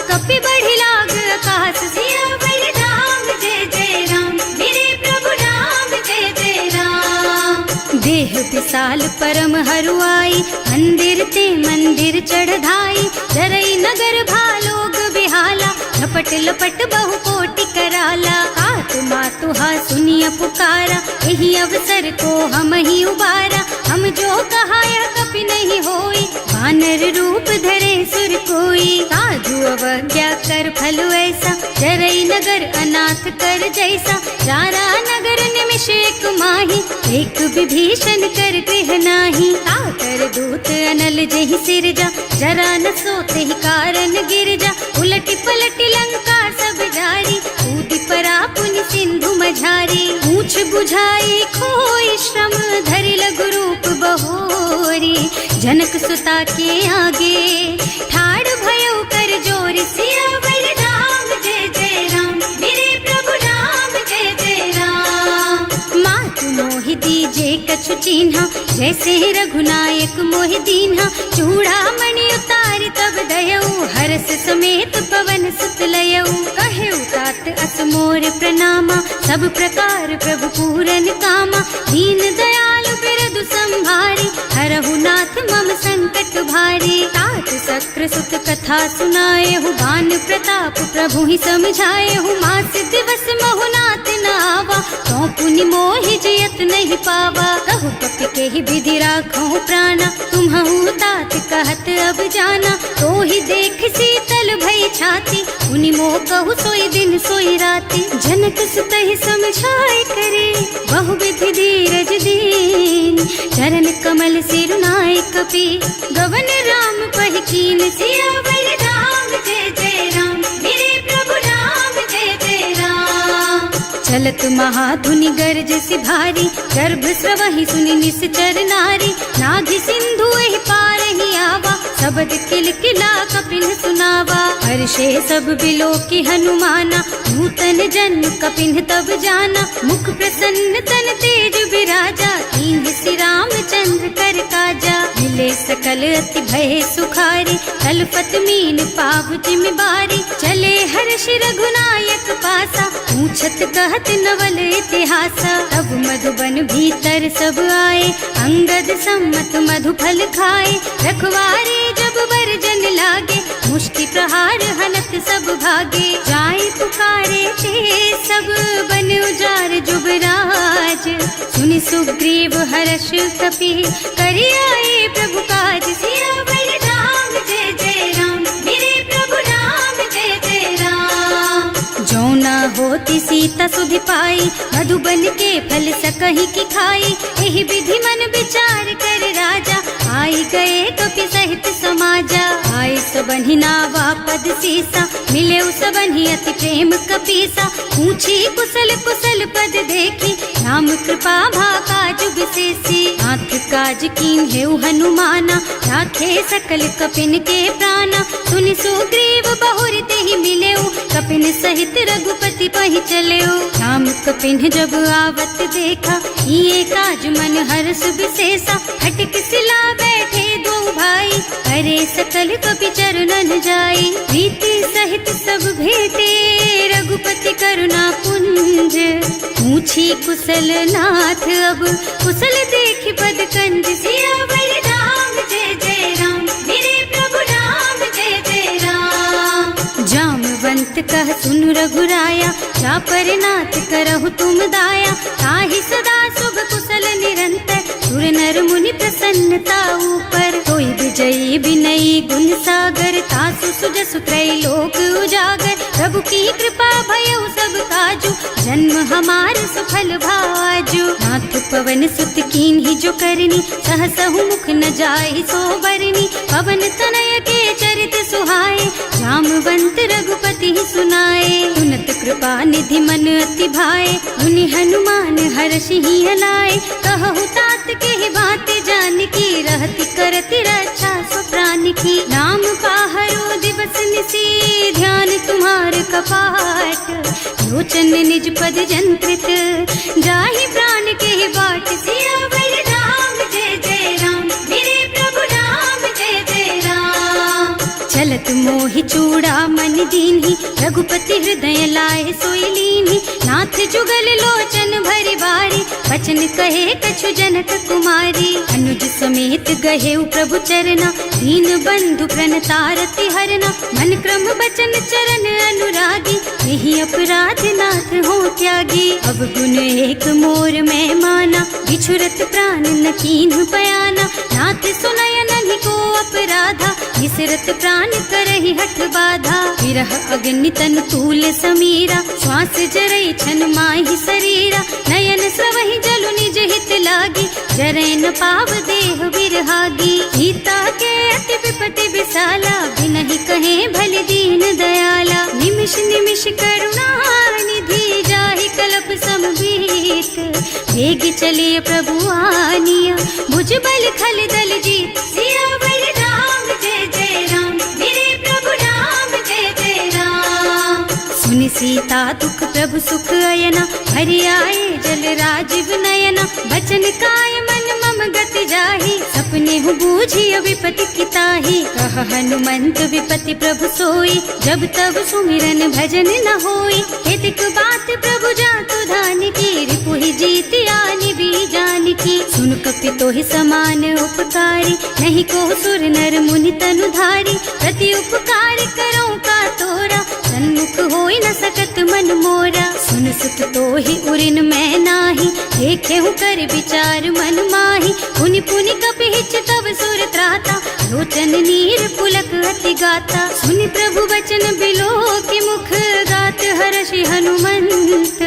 कपि बढ़ि लाग आकाश। सियावर राम जय जय राम, मेरे प्रभु राम जय जय राम। देह विशाल परम हरुआई, मंदिर ते मंदिर चढ़धाई। जरई नगर भालोग बिहाला, झपट लपट बहु कोटि कराला। आत्मा तुहा सुनिय पुकारा, यही अवसर को हम ही उबारा। हम जो कहा यह कपि नहीं होई, वानर रूप धरे सुर कोई। साधु अवज्ञा कर फल ऐसा, जरई नगर अनाथ कर जैसा। जारा नगर निमिष एक माही, एक विभीषण कर गृह नाही। ताकर दूत अनल जहि सिरजा, जरा न सोते ही कारण गिर जा। उलटी पलटी लंका सब जारी, कूदि परा पुनि सिंधु मझारी। पूछ बुझाई खोई श्रम, धरि लघु रूप बहोरी। जनक सुता के आगे ठाड़ भयो कर जोर सियावर राम जय जय राम, मेरे प्रभु राम जय जय राम। मातु मोहि दीजे कछु चिन्हा, जैसे रघुनायक मोहि दीन्हा। चूड़ामणि उतारि तब दयऊ, हरस समेत पवन सुत लयऊ। कहेऊ तात अस मोर प्रणामा, सब प्रकार प्रभु पूरन कामा। दीन दयालु बिरदु संभारी, हरहु नाथ मम संकट भारी। तात सक्र सुत कथा सुनाएहु, बान प्रताप प्रभु ही समझाएहु। मास दिवस महु नाथ न आवा, तो पुनि मोहि जयत नहीं पावा। कहु कपि के ही विधि राखहु प्राणा, तुम्हु तात कहत अब जाना। तो ही देख शीतल भई छाती, उनि मोह कहु सोई दिन सोई राती। जनक सुत ही समझाए करे, बहु विधि धीरज दीन। चरण कमल सिरुनाए कपि, गवन राम पहि कीन। सियावर राम जय जय राम, मेरे प्रभु राम जय जय राम। चलत महाधुनि गरज सि भारी, गर्भ स्रवहि सुनि निश्चर नारी। नाभि सिंधु एहि पार ही आवा, शब्द किलकिला कपिन सुनावा। हर्षे सब बिलो की हनुमाना, नूतन जन्म कपिन तब जाना। मुख प्रसन्न तन तेज विराजा, कीन्ह श्री रामचंद्र कर काजा। मिले सकल अति भय सुखारी, कलपत मीन पाव जिम बारी। चले हर्ष रघुनायक पासा, पूछत कहत नवल इतिहासा। तब मधुबन भीतर सब आए, अंगद सम्मत मधु फल खाए। रखवारे जब बरजन लागे, मुष्टि प्रहार हनत सब भागे। जाए पुकारे ते सब, बन उजार जुबराज। सुनि सुग्रीव हर्ष कपि, करि आए प्रभु काज। सियावर राम जय जय राम, मेरे प्रभु राम जय जय राम। जो न होती सीता सुधि पाई, मधुबन के फल सकहि की खाई। एहि विधि मन विचार कर राजा, आई गए कपि सहित समाजा। आए सबन्हि नावा पद सीसा, मिले सबन्हि अति प्रेम कपीसा। पूछी कुशल कुशल पद देखी, राम कृपा भाका जुग सेसी। नाथ काज कीन्हेउ हनुमाना, राखे सकल कपिन के प्राणा। सुनि सुग्रीव बहुर तेहि मिलेउ, कपिन सहित रघुपति पहि चलेउ। राम कपिन जब आवत देखा, ये काज मन हर्ष विशेषा। हटिक सिला बैठे दो भाई, अरे सकल कपि चरणन जाई। प्रीति सहित सब भेटे, रघुपति करुणा पुंज। पूछी कुशल नाथ अब, कुशल देखि पद कंज। सियावर राम जय जय राम, मेरे प्रभु राम जय जय राम। जामवंत कह सुनु रघुराया, चापर नाथ करहु तुम दाया। ताहि सदा शुभ कुशल निरंतर, सुर नर मुनि प्रसन्नता ऊपर। कोई विजयी विनयी गुण सागर, तासु सुजसु त्रैलोक उजागर। प्रभु की कृपा भयउ सब काजू, जन्म हमार सुफल भाजू। नाथ पवन सुत कीन्ही जो करनी, सहसहु मुख न जाहि सो बरनी। पवन तनय के चरित सुहाए, जामवंत रघुपति सुनाए। सुनत कृपा निधि मन अति भाए, मुनि हनुमान हर्षि हलाए। कहु तात के बात जानकी, रहति करति रक्षा सो प्राण की। नाम पाहरो दिवस निसी, ध्यान तुम्हार कपाट। लोचन निज पद जंत्रित, जाहि प्राण के बाट। सियावर राम जय जय राम, मेरे प्रभु राम जय जय राम। चलत मोहि चूड़ामणि दीन्ही, रघुपति हृदय लाए सोई लीन्ही। नाथ जुगल लोचन भरि बारी, बचन कहे कछु जनक कुमारी। अनुज समेत गहेउ प्रभु चरना, दीन बंधु प्रणतारति हरना। मन क्रम बचन चरण अनुरागी, यही अपराध नाथ हो त्यागी। अब गुण एक मोर मैं माना, बिछुरत प्राण न कीन्ह बयाना। नाथ सुनय नन्हि को अपराधा, निसरत प्राण करहि हठ बाधा। विरह अग्नि तन तूल समीरा, श्वास जरई छन माहि शरीरा। नयन स्रवहि जलु निज हित लागी, जरै न पाव देह बिरहागी। सीता के अति विपति विशाला, बिनहि कहे भले दीन दयाला। निमिष निमिष करुणा निधि, जाहि कलप समभीत। वेग चलिए प्रभु आनिया, भुज बल खल दल जीत। सियावर राम जय जय सुनि सीता दुख प्रभु सुख अयना, हरि आए जल राजीव नयना। बचन काय मन मम गति जाहि, सपने हूँ बूझिय विपति किताहि। कह हनुमंत विपति प्रभु सोई, जब तब सुमिरन भजन न होई। हेतिक बात प्रभु जातु धान की, रिपुहि जीति आनि बीजान की। सुन कपि तोहि समान उपकारी, नहीं को सुर नर मुनि तनु धारी। प्रति उपकार करो का तोरा, सन्मुख होई न सकत मन मोरा। सुन सुत तोहि उरिन मैं नाही, देखे हूँ कर विचार मन माही। पुनि पुनि कपि हिच तब सुर त्राता, लोचन नीर पुलक अति गाता। सुनि प्रभु बचन बिलो की मुख, गात हर्षि हनुमंत।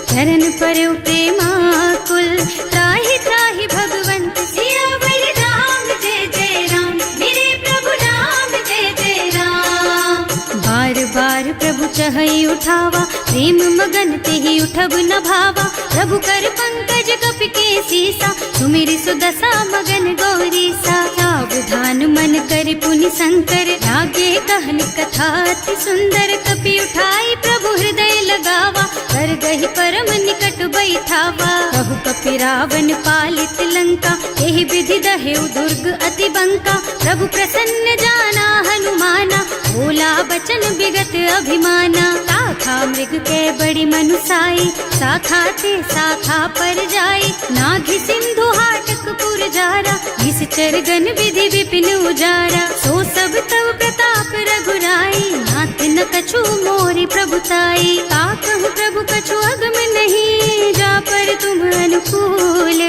चरण परउ प्रेमाकुल, त्राहि त्राहि भगवंत। सियावर राम जय जय राम, मेरे प्रभु राम जय जय राम। बार बार प्रभु चहई उठावा, प्रेम मगन तेहि उठब न भावा। प्रभु कर पंकज कपि के सीसा, सुमिरि सुदशा मगन गौरीसा। सावधान मन कर पुनि शंकर, लागे कहन कथा अति सुंदर। कपि उठाई प्रभु हृदय लगावा, कर गहि परम निकट बैठावा। कहु कपि रावण पालित लंका, एहि विधि दहेउ दुर्ग अति बंका। प्रभु प्रसन्न जाना हनुमाना, बोला बचन विगत अभिमाना। शाखा मृग के बड़ी मनुसाई, शाखा ते शाखा पर जाई। नाघि सिंधु हाटक पुर जारा, निश्चर गण विधि विपिन उजारा। सो सब तव प्रताप रघुराई, नाथ न कछु मोरि प्रभुताई। का कहु प्रभु कछु अगम नहीं, जा पर तुम अनुकूल।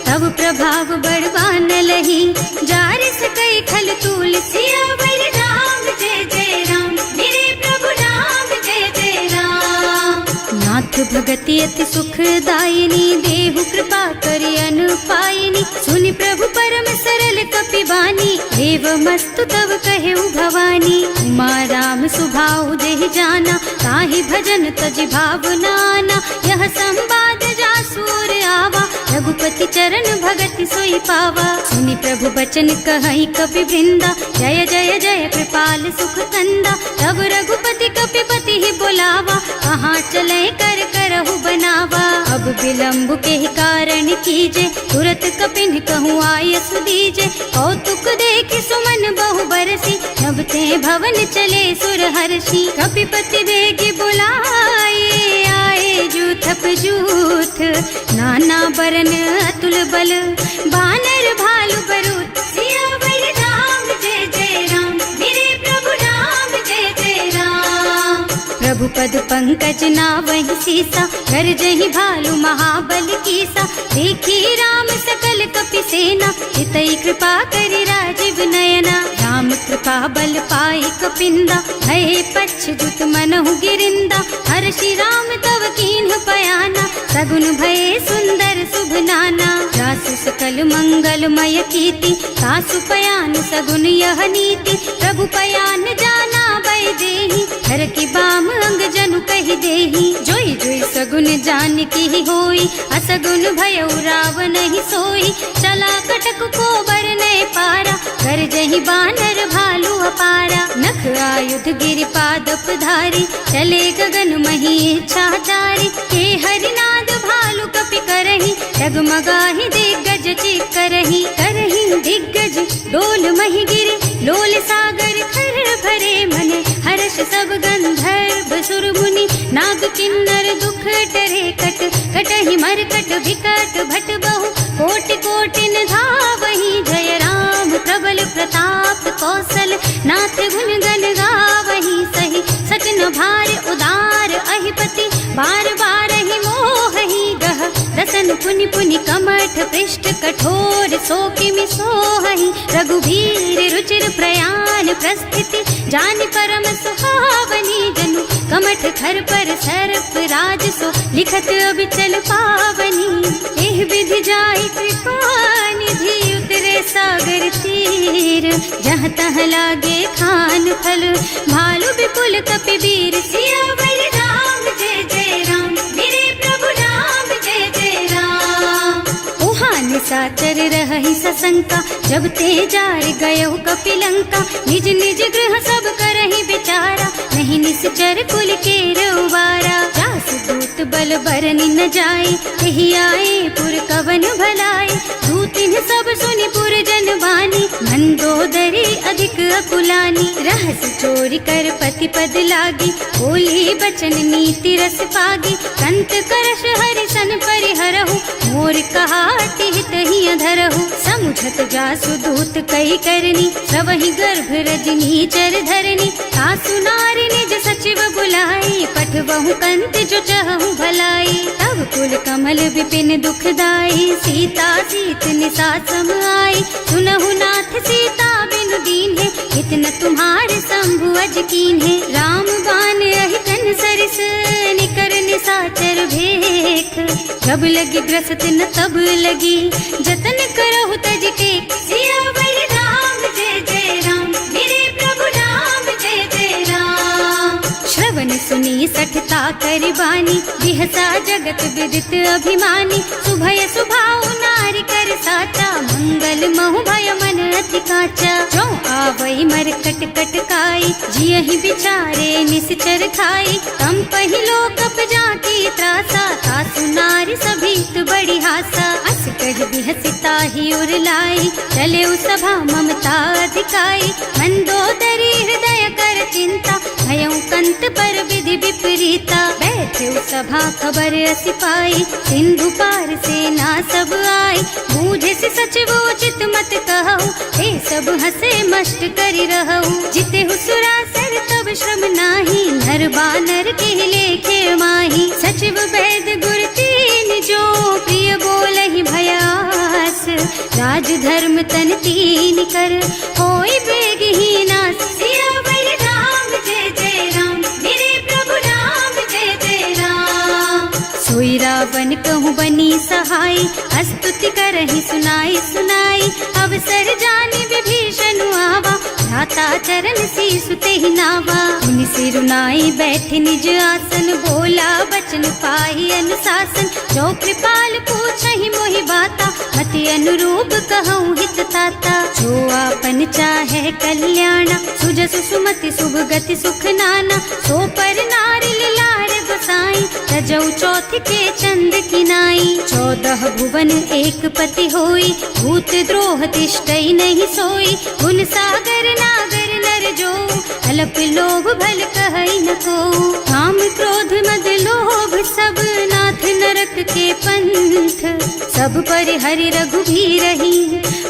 तब प्रभाव बड़वान लही, जार सकई खल तूल। सियावर राम जय जय राम, मेरे प्रभु राम जय जय राम। नाथ भगति अति सुखदायिनी, देहु कृपा करि अनुपायिनी। सुनि प्रभु परम सरल कपि बानी, एवमस्तु तव कहेउ भवानी। उमा राम सुभाउ जेहि जाना, ताहि भजन तजि भावनाना। यह संवाद जासु और आवा, रघुपति चरण भगति सोई पावा। सुनि प्रभु बचन कहई कपि वृंदा, जय जय जय कृपाल सुख कंदा। तब रघुपति कपिपति ही बोलावा, कहाँ चले कर करहु बनावा। अब विलम्ब के कारण कीजे, तुरत कपिन कहूँ आयसु दीजे। कौतुक देखि सुमन बहु बरसी, नभ ते भवन चले सुर हर्षि। कपिपति बेगी बुलाए, आए जूथप जूथ। नाना बरन अतुल बल, बानर भालु बरूथ। सियावर राम जय जय राम, मेरे प्रभु राम जय जय राम। प्रभु पद पंकज नावहि सीसा, कर जहि भालु महाबल कीसा। देखी राम सकल कपि सेना, हितई कृपा करि राजीव नयना। राम कृपा बल पाई कपिंदा, भय पच्छ्युत मनहु गिरिंदा। हर्षि राम तव कीन्ह पयाना, सगुन भये सुंदर शुभ नाना। जासु सकल मंगलमय कीर्ति, तासु पयान सगुन यह नीति। प्रभु पयान जाना भय देहि, हर की बाम अंग जनु कहि देहि। जोई जोई सगुन जान की होई, असगुन भयउ रावण ही सोई। चला कटक को बरने पारा, कर जहि बानर भालु अपारा। नख आयुध गिरि पादप धारी, चले गगन मही इच्छा जारी। हे हरिनाद भालु कपि करहि, डगमगाहि दिग्गज चित करहि। करहि दिग्गज डोल मही गिरि, लोल सागर खर भरे मन। हर्ष सब गंधर्व सुर मुनि, नाग किन्नर दुख डरे कट। कटहि मरकट विकट भट बहु, कोटि कोटिन धावहि। जय राम प्रबल प्रताप कौशल, नाथ गुण गण गावहि। सही सचन भार उदार अहिपति, बार बार ही मोहि गह। रसन पुनि पुनि कमठ पृष्ठ, कठोर सो किमि सोहहि। रघुवीर रुचिर प्रयाण प्रस्थिति, जानि परम सुहावनी। जनु कमठ खर पर सर्प राज सो, लिखत अबिचल पावनी। एह विधि जाहि कृपा निधि, उतरे सागर तीर। जहाँ तहाँ लागे खान फल, भालु विपुल कपि वीर। सियावर राम जय जय राम, मेरे प्रभु राम जय जय राम। उहाँ निशाचर रही सशंका, जब ते जार गयो कपिलंका। निज निज गृह सब करहि विचारा, नहीं निश्चर कुल के उबारा। जासु दूत बल बरनि न जाए, यही आए पुर कवन भलाए। दूतिन सब सुनि पुर जन बानी, मंदोदरी अधिक अकुलानी। रहस चोरी कर पति पद लागी, बोली बचन नीति रस पागी। कंत करश हरि सन परिहरहु, मोर कहाति हित ही अधरहु। समुझत जासु दूत कही करनी, सबहि गर्भ रजनी चर धरनी। सासु नारी निज सचिव बुलाई, पठवहु कंत जो चहु भलाई। तब कुल कमल विपिन दुखदाई, सीता सीत निसा सम आई। सुनहु नाथ सीता बिनु दीन्हे, इतना तुम्हारे शंभु अज कीन्हे। राम बान अहितन सरिस, निकर निसाचर भेख। जब लगी ग्रसत न तब लगी, जतन करहु तज टेक। सियावर राम जय जय राम, मेरे प्रभु राम जय जय राम। श्रवण सुनी सठता करि बानी, बिहसा जगत विदित अभिमानी। सुभय सुभाउ नारी कर साचा, मंगल महु भय मन अति काचा। जो आवई मरकट कटकाई, जियहि बिचारे निश्चर खाई। तम पहिलो कप जाकी त्रासा, सासु नारी सभीत बड़ी हासा। अस कह बिहसिता ही उर लाई, चले सभा ममता अधिकाई। मंदोदरी हृदय कर चिंता, भयउ कंत पर विधि विपरीता। बैठे सभा खबर असी पाई, सिंधु पार सेना सब आई। बूझे से सचिव उचित मत कहु, हे सब हसे मस्त करि रहु। जिते सुरासर तब श्रम नाही, नर बानर के लेखे माही। सचिव वैद गुर तीन जो, प्रिय बोलहि भयास। राज धर्म तन तीन कर, होई बेगहि नास। सियावर राम जय जय राम, मेरे प्रभु राम जय जय राम। सोई रावण कहूँ बनी सहाय, स्तुति करहि सुनाई सुनाई। अवसर जानि विभीषण आवा, भ्राता चरण सीसु तेहि नावा। मुनि सिरुनाई बैठे निज आसन, बोला बचन पाहि अनुशासन। जो कृपाल पूछहि मोहि बाता, मति अनुरूप कहूँ हित ताता। जो आपन चाहे कल्याणा, सुजसु सुमति शुभ गति सुख नाना। सो पर नारी लार गोसाई, तजौ चौथ के चंद किनाई। 14 भुवन एक पति होई, भूत द्रोह तिष्ठई नहीं सोई। गुण सागर नागर नर जो, अल्प लोभ भल कहई न को। काम क्रोध मद लोभ सब, नाथ नरक के पंथ। सब पर हरि रघुबीरहि,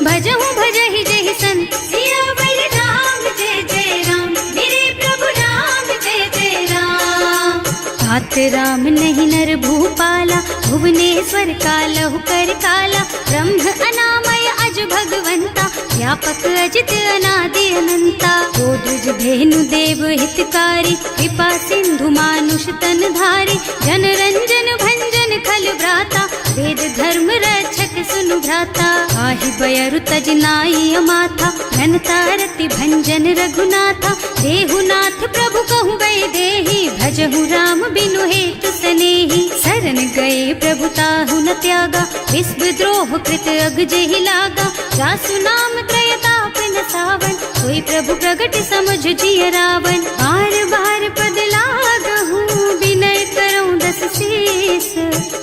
भजहु भजहि जहि संत। सियावर राम जय जय राम, मेरे प्रभु राम जय जय राम। तात राम नहीं नर भूपाला, भुवनेश्वर कालहु कर काला। ब्रह्म अनामय अज भगवंता, व्यापक अजित अनादि अनंता। गोदुज धेनु देव हितकारी, कृपा सिंधु मानुष तन धारी। जन रंजन भंजन खल भ्राता, वेद धर्म रक्षक सुनु भ्राता। आहि बयरु तज नाई अमाथा, घनता रति भंजन रघुनाथा। देहुनाथ प्रभु कहु गए देहि, भजहु राम बिनु हेतु सनेहि। शरण गए प्रभु ताहु न त्यागा, विश्व द्रोह कृत अग जेहि लागा। जासु नाम त्रय ताप न सावन, कोई प्रभु प्रगट समझ जिय रावण। बार बार पद लागहु, विनय करऊं दस शीस।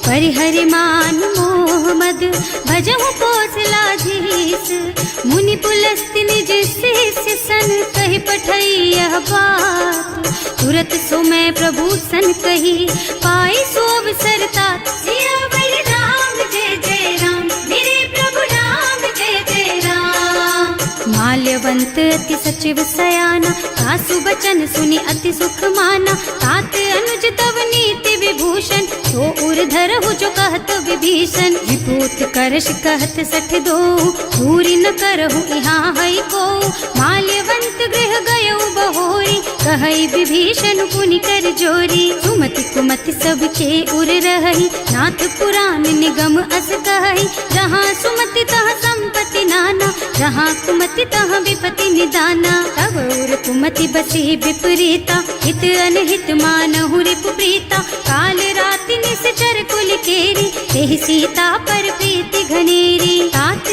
परिहरि मान मोह मद, भजहु कौशलाधीश। मुनि पुलस्त्य निज शिष्य सन, कहि पठई यह बात। तुरत सो मैं प्रभु सन कही, पाई सो अवसर तात। सियावर राम जय जय राम, मेरे प्रभु राम जय जय राम। माल्यवंत अति सचिव सयाना, सासु बचन सुनि अति सुख माना। तात अनुज तव नीति विभूषण, सो उर धरहु जो कहत विभीषण। विपूत करश कहत सठ दो, दूरी न करहु यहाँ हई को। माल्यवंत गृह गयो बहोरी, कहई विभीषण पुनि कर जोरी। सुमति कुमति सबके उर रही, नाथ पुराण निगम अस कहई। जहाँ सुमति तहाँ संपत्ति नाना, जहाँ कुमति तहाँ विपति निदाना। तब उर कुमति बसी विपरीता, हित अनहित मानहु रिपु प्रीता। काल राति निश्चर कुल केरी, तेहि सीता पर प्रीति घनेरी। तात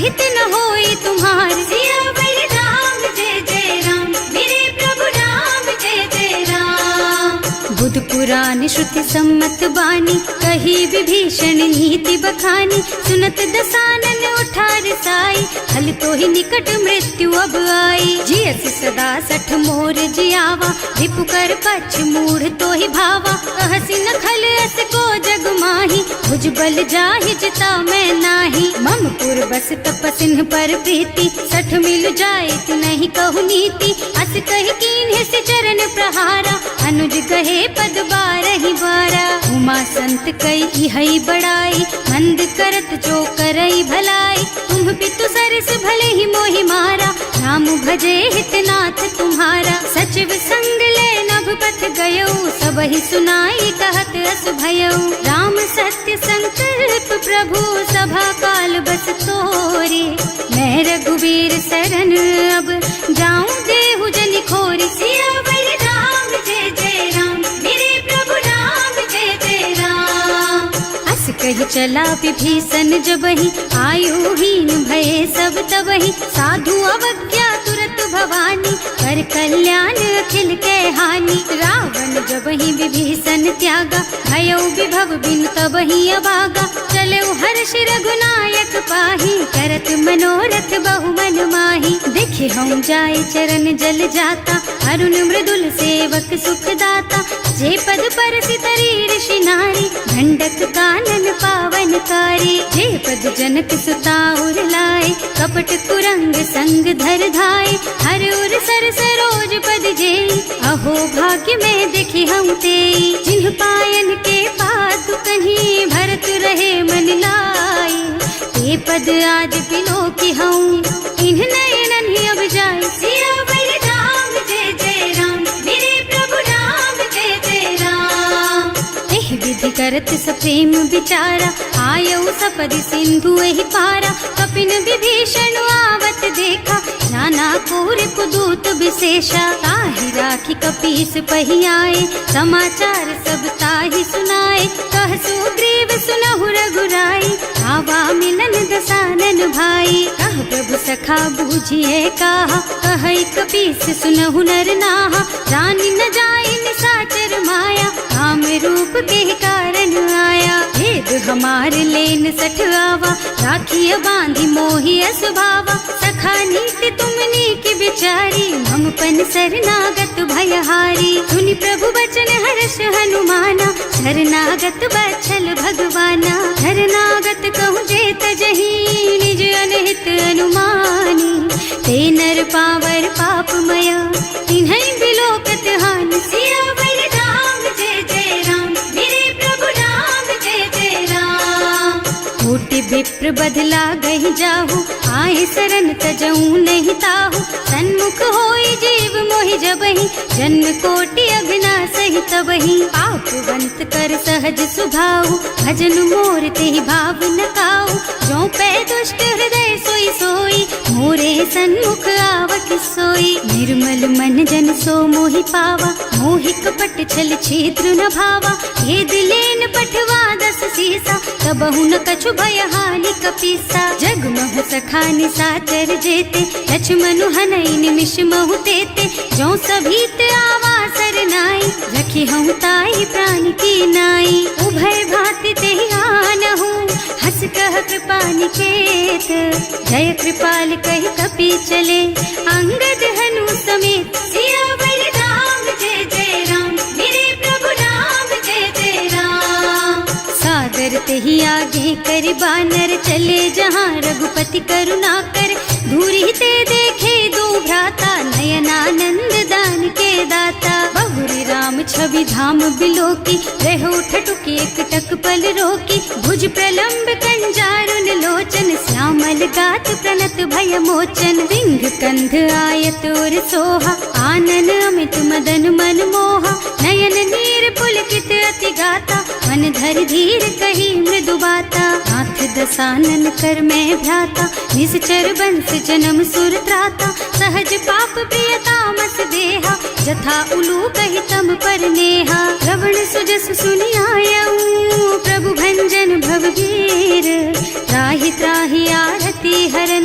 सहित न होई तुम्हार। सियावर राम जय जय राम, मेरे प्रभु राम जय जय राम। बुध पुराण श्रुति सम्मत बानी, कही विभीषण नीति बखानी। सुनत दसानन उठार साई, हल तो ही निकट मृत्यु अब आई। जियस सदा सठ मोर जियावा, रिपु कर पछ मूढ़ तो ही भावा। कहसी न खल अस को जग माही, भुज बल जाहि जिता मैं नाही। मम पुर बस तपसिन पर प्रीति, सठ मिल जाए तु नहीं कहु नीति। अस कहि कीन्हे से चरण प्रहारा, अनुज कहे पद बारहि बारा। उमा संत कई इहई बड़ाई, मंद करत जो करई भलाई। तुम पितु सरस भले ही मोहि मारा, नाम भजे हितनाथ तुम्हारा। सचिव संग ले नभ पथ गयो, सबहि सुनाई कहत अस भयो। राम सत्य संकल्प प्रभु, सभा काल बस तोरे। मैं रघुवीर शरण अब, जाऊं देहु जनि खोरी। सियावर राम जय जय राम, मेरे प्रभु राम जय जय राम। अस कहि चला विभीषण जबहि, आयुहीन भये सब तबहि। साधु अवज्ञा तुरत भवानी, कर कल्याण अखिल के हानि। रावण जबहि विभीषण त्यागा, भयो विभव बिनु तबहि अभागा। चलऊ हर्ष रघुनायक पाहि, करत मनोरथ बहु मन माहि। देखे हम जाय चरण जल जाता, अरुण मृदुल सेवक सुख दाता। जे पद परसि तरी ऋषि नारी, ढंडक कानन पावन कारी। जे पद जनक सुता उर लाए, कपट कुरंग संग धर धाय। हर उर सर सरोज पद जेई, अहो भाग्य में देखी हम तेई। जिन्ह पायन के पादु कहीं, भरत रहे मन लाई। ते पद आज बिलो की हूँ, इन्ह नयनन ही अब जाए। सियावर राम जय जय राम, मेरे प्रभु राम जय जय राम। एहि विधि करत सप्रेम विचारा, आयऊ सपदि सिंधु एहि पारा। कपिन विभीषण आवत देखा, नाना कोर कुदूत विशेषा। ताहि राखी कपीस पहि आए, समाचार सब ताहि सुनाए। कह सुग्रीव सुनहु रघुराई, आवा मिलन दसानन भाई। कह प्रभु सखा बूझिए काहा, कहै कपीस सुनहु नर नाहा। जानि न जाय निसाचर माया, काम रूप के कारण आया। भेद हमार लेन सठ आवा, राखिय बांधि मोहि असभावा। सखा नीति तुमनी की बिचारी, हम पन शरणागत भयहारी। सुनि प्रभु बचन हर्ष हनुमाना, शरणागत बछल भगवाना। शरणागत कहूँ जे तजहि, निज अनहित अनुमानी। ते नर पावर पापमय, तिन्है बिलोकत हानि। सियावर राम जय जय राम, मेरे प्रभु राम जय जय राम। कोटि विप्र बदला गहि जाहु, आए शरण तजऊ नहीं ताहु। सन्मुख होई जीव मोहि जबहि, जन्म कोटि अघ्ना सहि तबहि। पापवंत कर सहज सुभाऊ, भजन मोर तेहि भाव न काऊ। जो पै दुष्ट हृदय सोई सोई, मोरे सन्मुख आवक सोई। निर्मल मन जन सो मोहि पावा, मोहि कपट छल छिद्र न भावा। ये दिलेन पठवा दस सीसा, तबहु न कछु भय हानि कपीसा। जग महु सखा निसाचर जेते, लक्ष्मण हनई निमिष महु तेते। जो सभीत आवा सरनाई, रखी हूँ ताई प्राण की नाई। उभय भांति तेहि आनहु, हस कह कृपा निकेत। जय कृपाल कहि कपि चले, अंगद हनु समेत। सियावर राम जय जय राम, मेरे प्रभु राम जय जय राम। सादर तेहि आगे कर बानर, चले जहाँ रघुपति करुणा कर। दूरी ते देखे दो भ्राता, नयनानंद दान के दाता। बहुरी राम छवि धाम बिलोकी, रहो ठटुकी एकटक पल रोकी। भुज प्रलंब कंजारुन लोचन, श्यामल गात प्रणत भय मोचन। सिंह कंध आयत और सोहा, आनन अमित मदन मन मोहा। नयन नीर पुलकित अति गाता, मन धर धीर कही मृदु बाता। नाथ दसानन कर मैं भ्राता, निश्चर बंस जन्म सुर त्राता। सहज पाप प्रिय तामस देहा, जथा उलू कहि तम पर नेहा। श्रवण सुजस सुनि आयऊ, प्रभु भंजन भवभीर। त्राहि त्राहि आरती हरन,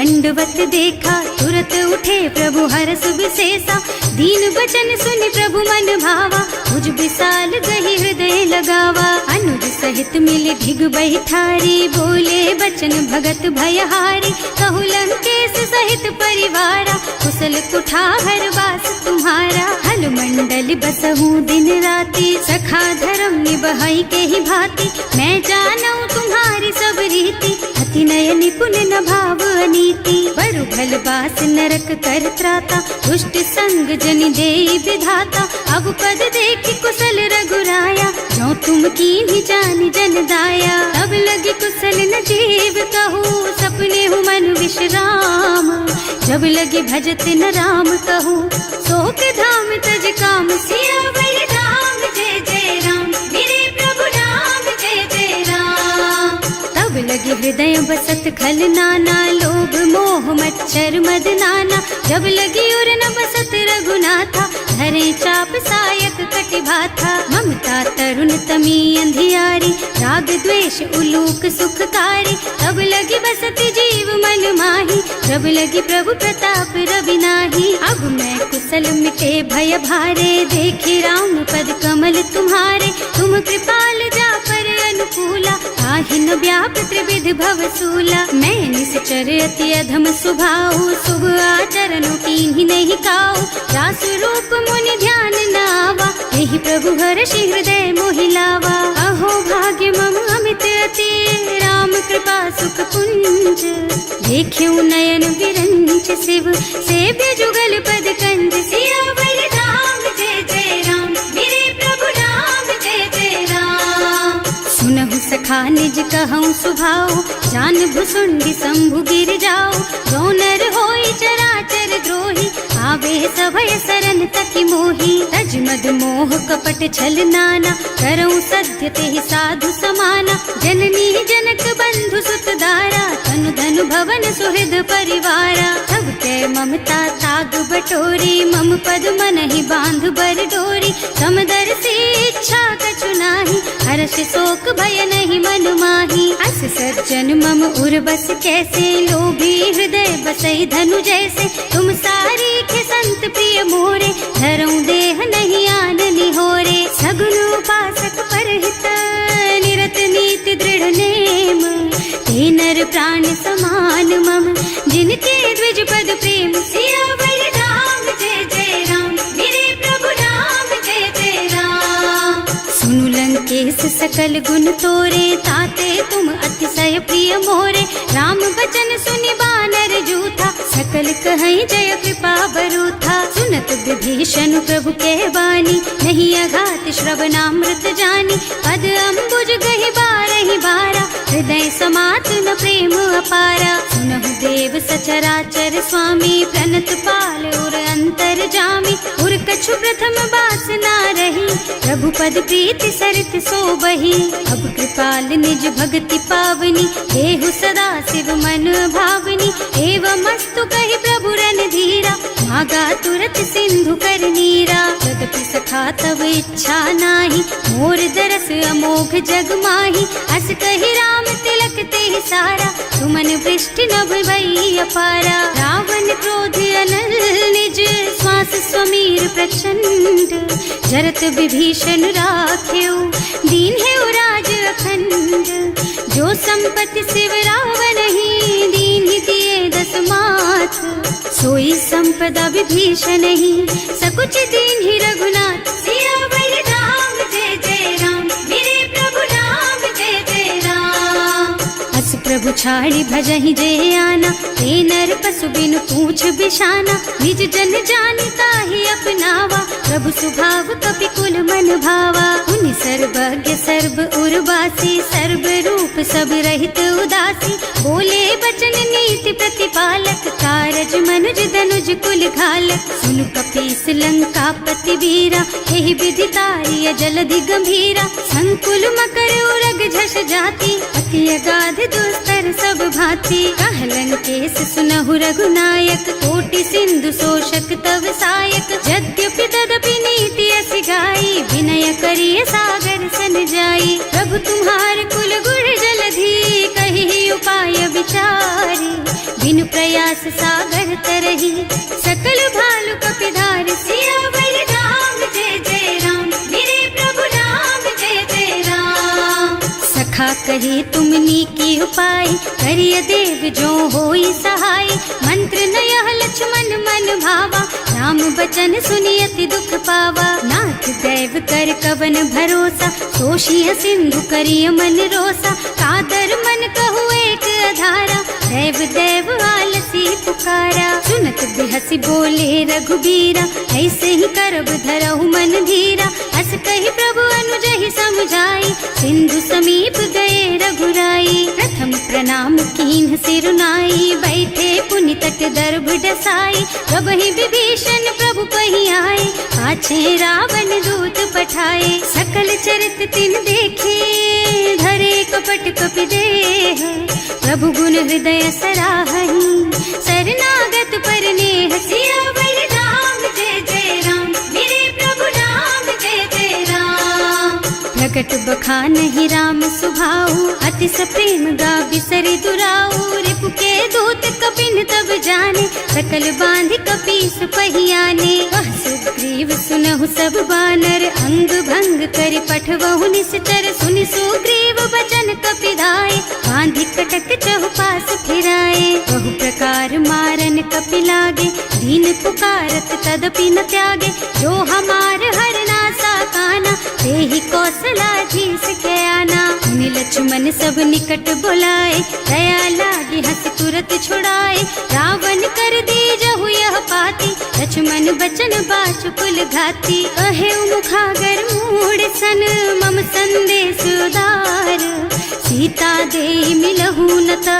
दंडवत देखा, तुरत उठे प्रभु हरस विशेषा। दीन बचन सुनि प्रभु मन भावा, मुझ विशाल गही हृदय लगावा। अनुज सहित मिले ढिग बैठारी, बोले बचन भगत भयहारी। कहु लंकेश सहित परिवारा, कुशल कुठार वास तुम्हारा। हल मंडल बसहु दिन राति, सखा धर्म निबहाई के ही भांति। मैं जानऊ तुम्हारी सब रीति, अति नय निपुण न भाव अनीति। बरु भल बास नरक कर त्राता, दुष्ट संग जन देई विधाता। अब पद देखि कुशल रघुराया, जो तुम कीन्ही जानि जन दाया। तब लगी कुशल न जीव कहूँ, सपने हूँ मन विश्राम। जब लगी भजत न राम कहूँ, शोक धाम तज काम। सियावर राम जय जय राम, मेरे प्रभु राम जय जय राम। तब लगे हृदय बसत खल नाना, लोभ मोह मच्छर मद नाना। जब लगी उर न बसत रघुनाथा, धरे चाप सायक कटिभाथा। ममता तरुण तमी अंधियारी, राग द्वेष उलूक सुखकारी। तब लगी बसत जीव मन माही, जब लगी प्रभु प्रताप रवि नाही। अब मैं कुशल मिटे भय भारे, देखे राम पद कमल तुम्हारे। तुम कृपाल जा पर अनुकूला, ताहि न व्याप त्रिविध भव सूला। मैं निश्चर अति अधम स्वभाव, शुभ आचरण कीन्ही नहीं काऊ। रास रूप मुनि ध्यान न आवा, यही प्रभु हर्षि हृदय मोहिलावा। अहो भाग्य मम अमित अति, राम कृपा सुख पुंज। देख्यऊ नयन विरंच शिव, सेव्य जुगल पद कंज। सियावर राम जय जय राम, मेरे प्रभु राम जय जय राम। सुनहु सखा निज कहऊँ सुभाऊ, जान भुसुंडी शंभु गिर जाऊ। जो नर होई चराचर द्रोही, आवे सभय सरन तकी मोही। तज मद मोह कपट छल नाना, करऊँ सत्य तेहि साधु समाना। जननी जनक बंधु सुत दारा, तनु धनु भवन सुहृद परिवारा। तब कै ममता ताग बटोरी, मम पद मनहि बांध बर डोरी। समदर्शी इच्छा कछु नाही, हर्ष शोक भय नहीं मन माही। अस सज्जन मम उर बस कैसे, लोभी हृदय बसई धनु जैसे। तुम सारी खे संत प्रिय मोरे, धरऊँ देह नहीं आन निहोरे। सगुन उपासक परहित, निरत नीति दृढ़ नेम। ते नर प्राण समान मम, जिनके द्विज पद प्रेम। सियावर राम जय जय राम, मेरे प्रभु राम जय जय राम। सुनु लंकेश सकल गुण तोरे, ताते तुम अतिशय प्रिय मोरे। राम बचन सुनि बानर जूथा, सकल कहई जय कृपा बरूथा। सुनत विभीषण प्रभु के बानी, नहीं अघात श्रवणामृत जानी। पद अम्बुज गहि बारहि बारा, हृदय समात न प्रेम अपारा। सुनहु देव सचराचर स्वामी, प्रणत पाल उर अंतर जामी। उर कछु प्रथम बास ना रही, प्रभु पद प्रीति सरित सोबही। अब कृपाल निज भक्ति पावनी, देहु सदा शिव मन भावनी। एवं मस्तु कहि प्रभु रन धीरा, मागा तुरत सिंधु कर नीरा। यद्यपि सखा तब इच्छा नाही, मोर दरस अमोघ जग माही। अस कहि राम तिलक तेहि सारा, सुमन वृष्टि नभ भई अपारा। रावण क्रोध अनल निज, श्वास स्वमीर प्रचंड। जरत विभीषण राख्यो, दीन है राज अखंड। जो संपत्ति शिव रावण ही, दीन ही दिए दस माथ। सोई संपदा विभीषण ही, सकुच दीन ही रघुनाथ। सियावर राम जय जय राम, मेरे प्रभु राम जय जय राम। अस प्रभु छाड़ी भजहि जय आना, ते नर पशु बिनु पूछ बिशाना। निज जन जानि ताहि अपनावा, प्रभु सुभाव कपि कुल मन भावा। उनि सर्वज्ञ सर्व उर्वासी, सर्व रूप सब रहित उदासी। बोले बचन नीति प्रतिपालक, कारज मनुज धनुज कुल घालक। सुनु कपीस लंकापति वीरा, एहि विधि तारिय जलधि गंभीरा। संकुल मकर उरग झष जाति, अति अगाध दुस्तर सब भांति। कह लंकेश सुनहु रघुनायक, कोटि सिंधु शोषक तव सायक। यद्यपि तदपि नीति अस गाई, विनय करिय सागर सन जाई। प्रभु तुम्हार कुल गुण जलधि, कहि उपाय विचारी। बिनु प्रयास प्रयास सागर तरही, सकल भालु कपिधार सियावर राम जय जय राम, मेरे प्रभु राम जय जय राम। सखा कहे तुमनी की उपाय, करिय देव जो होई सहाय। मंत्र नयह लक्ष्मण मन भावा, राम बचन सुनि अति दुख पावा। नाथ दैव कर कवन भरोसा, सोषिय सिंधु करिय मन रोसा। कादर मन कहु एक अधारा, दैव दैव आलसी पुकारा। सुनत बिहसी बोले रघुबीरा, ऐसे ही करब धरहु मन धीरा। हस कहि प्रभु अनुजहि समझाई, सिंधु समीप गए रघुराई। प्रथम प्रणाम कीन्ह सिरुनाई, बैठे पुनि तट दर्भ डसाई। प्रभहि विभीषण प्रभु पहि आए, पाछे रावण दूत पठाए। सकल चरित तिन देखे, धरे कपट कपि देह। प्रभु गुण हृदय सराहहि, शरणागत पर नेह। सियावर राम जय जय राम, मेरे प्रभु राम जय जय राम। प्रकट बखानहि राम सुभाऊ, अति सप्रेम गा बिसरि दुराऊ। रिपु के दूत कपिन तब जाने, सकल बांधि कपीस पहियाने। वह सुग्रीव सुनहु सब बानर, अंग भंग करि पठवहु निश्चर। सुनि सुग्रीव बचन कपिधाय, बांधि कटक चहुपास फिराए। बहु प्रकार मारन कपि लागे, दीन पुकारत तदपि न त्यागे। जो हमार हरनासा काना, तेहि कौशलाधीश के आना। मुनि लक्ष्मण सब निकट बुलाए, दया लागी हंस तुरत छुड़ाए। रावण कर दीजहु यह पाती, लक्ष्मण बचन बाचुकुल घाती। कहे मुखागर मूढ़ सन, मम संदेश उदार। सीता दे मिलहु न ता,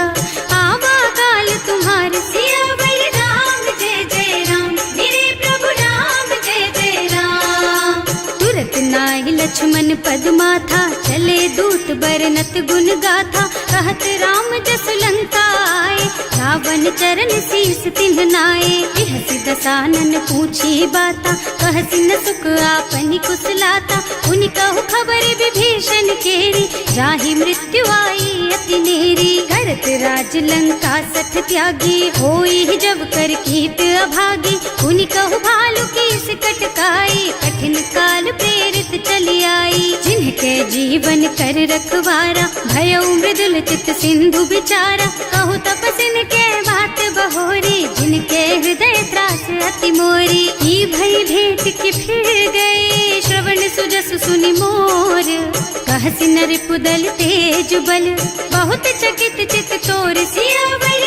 आवा काल तुम्हार। सियावर राम जय जय राम, मेरे प्रभु राम जय जय राम। तुरत नाहि लक्ष्मण पद माथा, चले दूत बरनत गुण गाथा। कहत राम जस लंका आए, रावण चरण शीस तिन्ह नाए। बिहसि दसानन पूछी बाता, कहसि न सुख आपनि कुशलाता। पुनि कहु खबर विभीषण केरी, जाहि मृत्यु आई अति नेरी। करत राज लंका सठ त्यागी, होई जब कर कीट अभागी। पुनि कहु भालु कीस कटकाई, कठिन काल प्रेरित चली आई। जिनके जीवन कर रखवारा, भयउ मृदुल चित सिंधु बिचारा। कहु तपसिन के बात बहोरी, जिनके हृदय त्रास अति मोरी। की भई भेंट कि फिर गए, श्रवण सुजस सुनि मोर। कहसि न रिपुदल तेज बल, बहुत चकित चित तोर। सियावर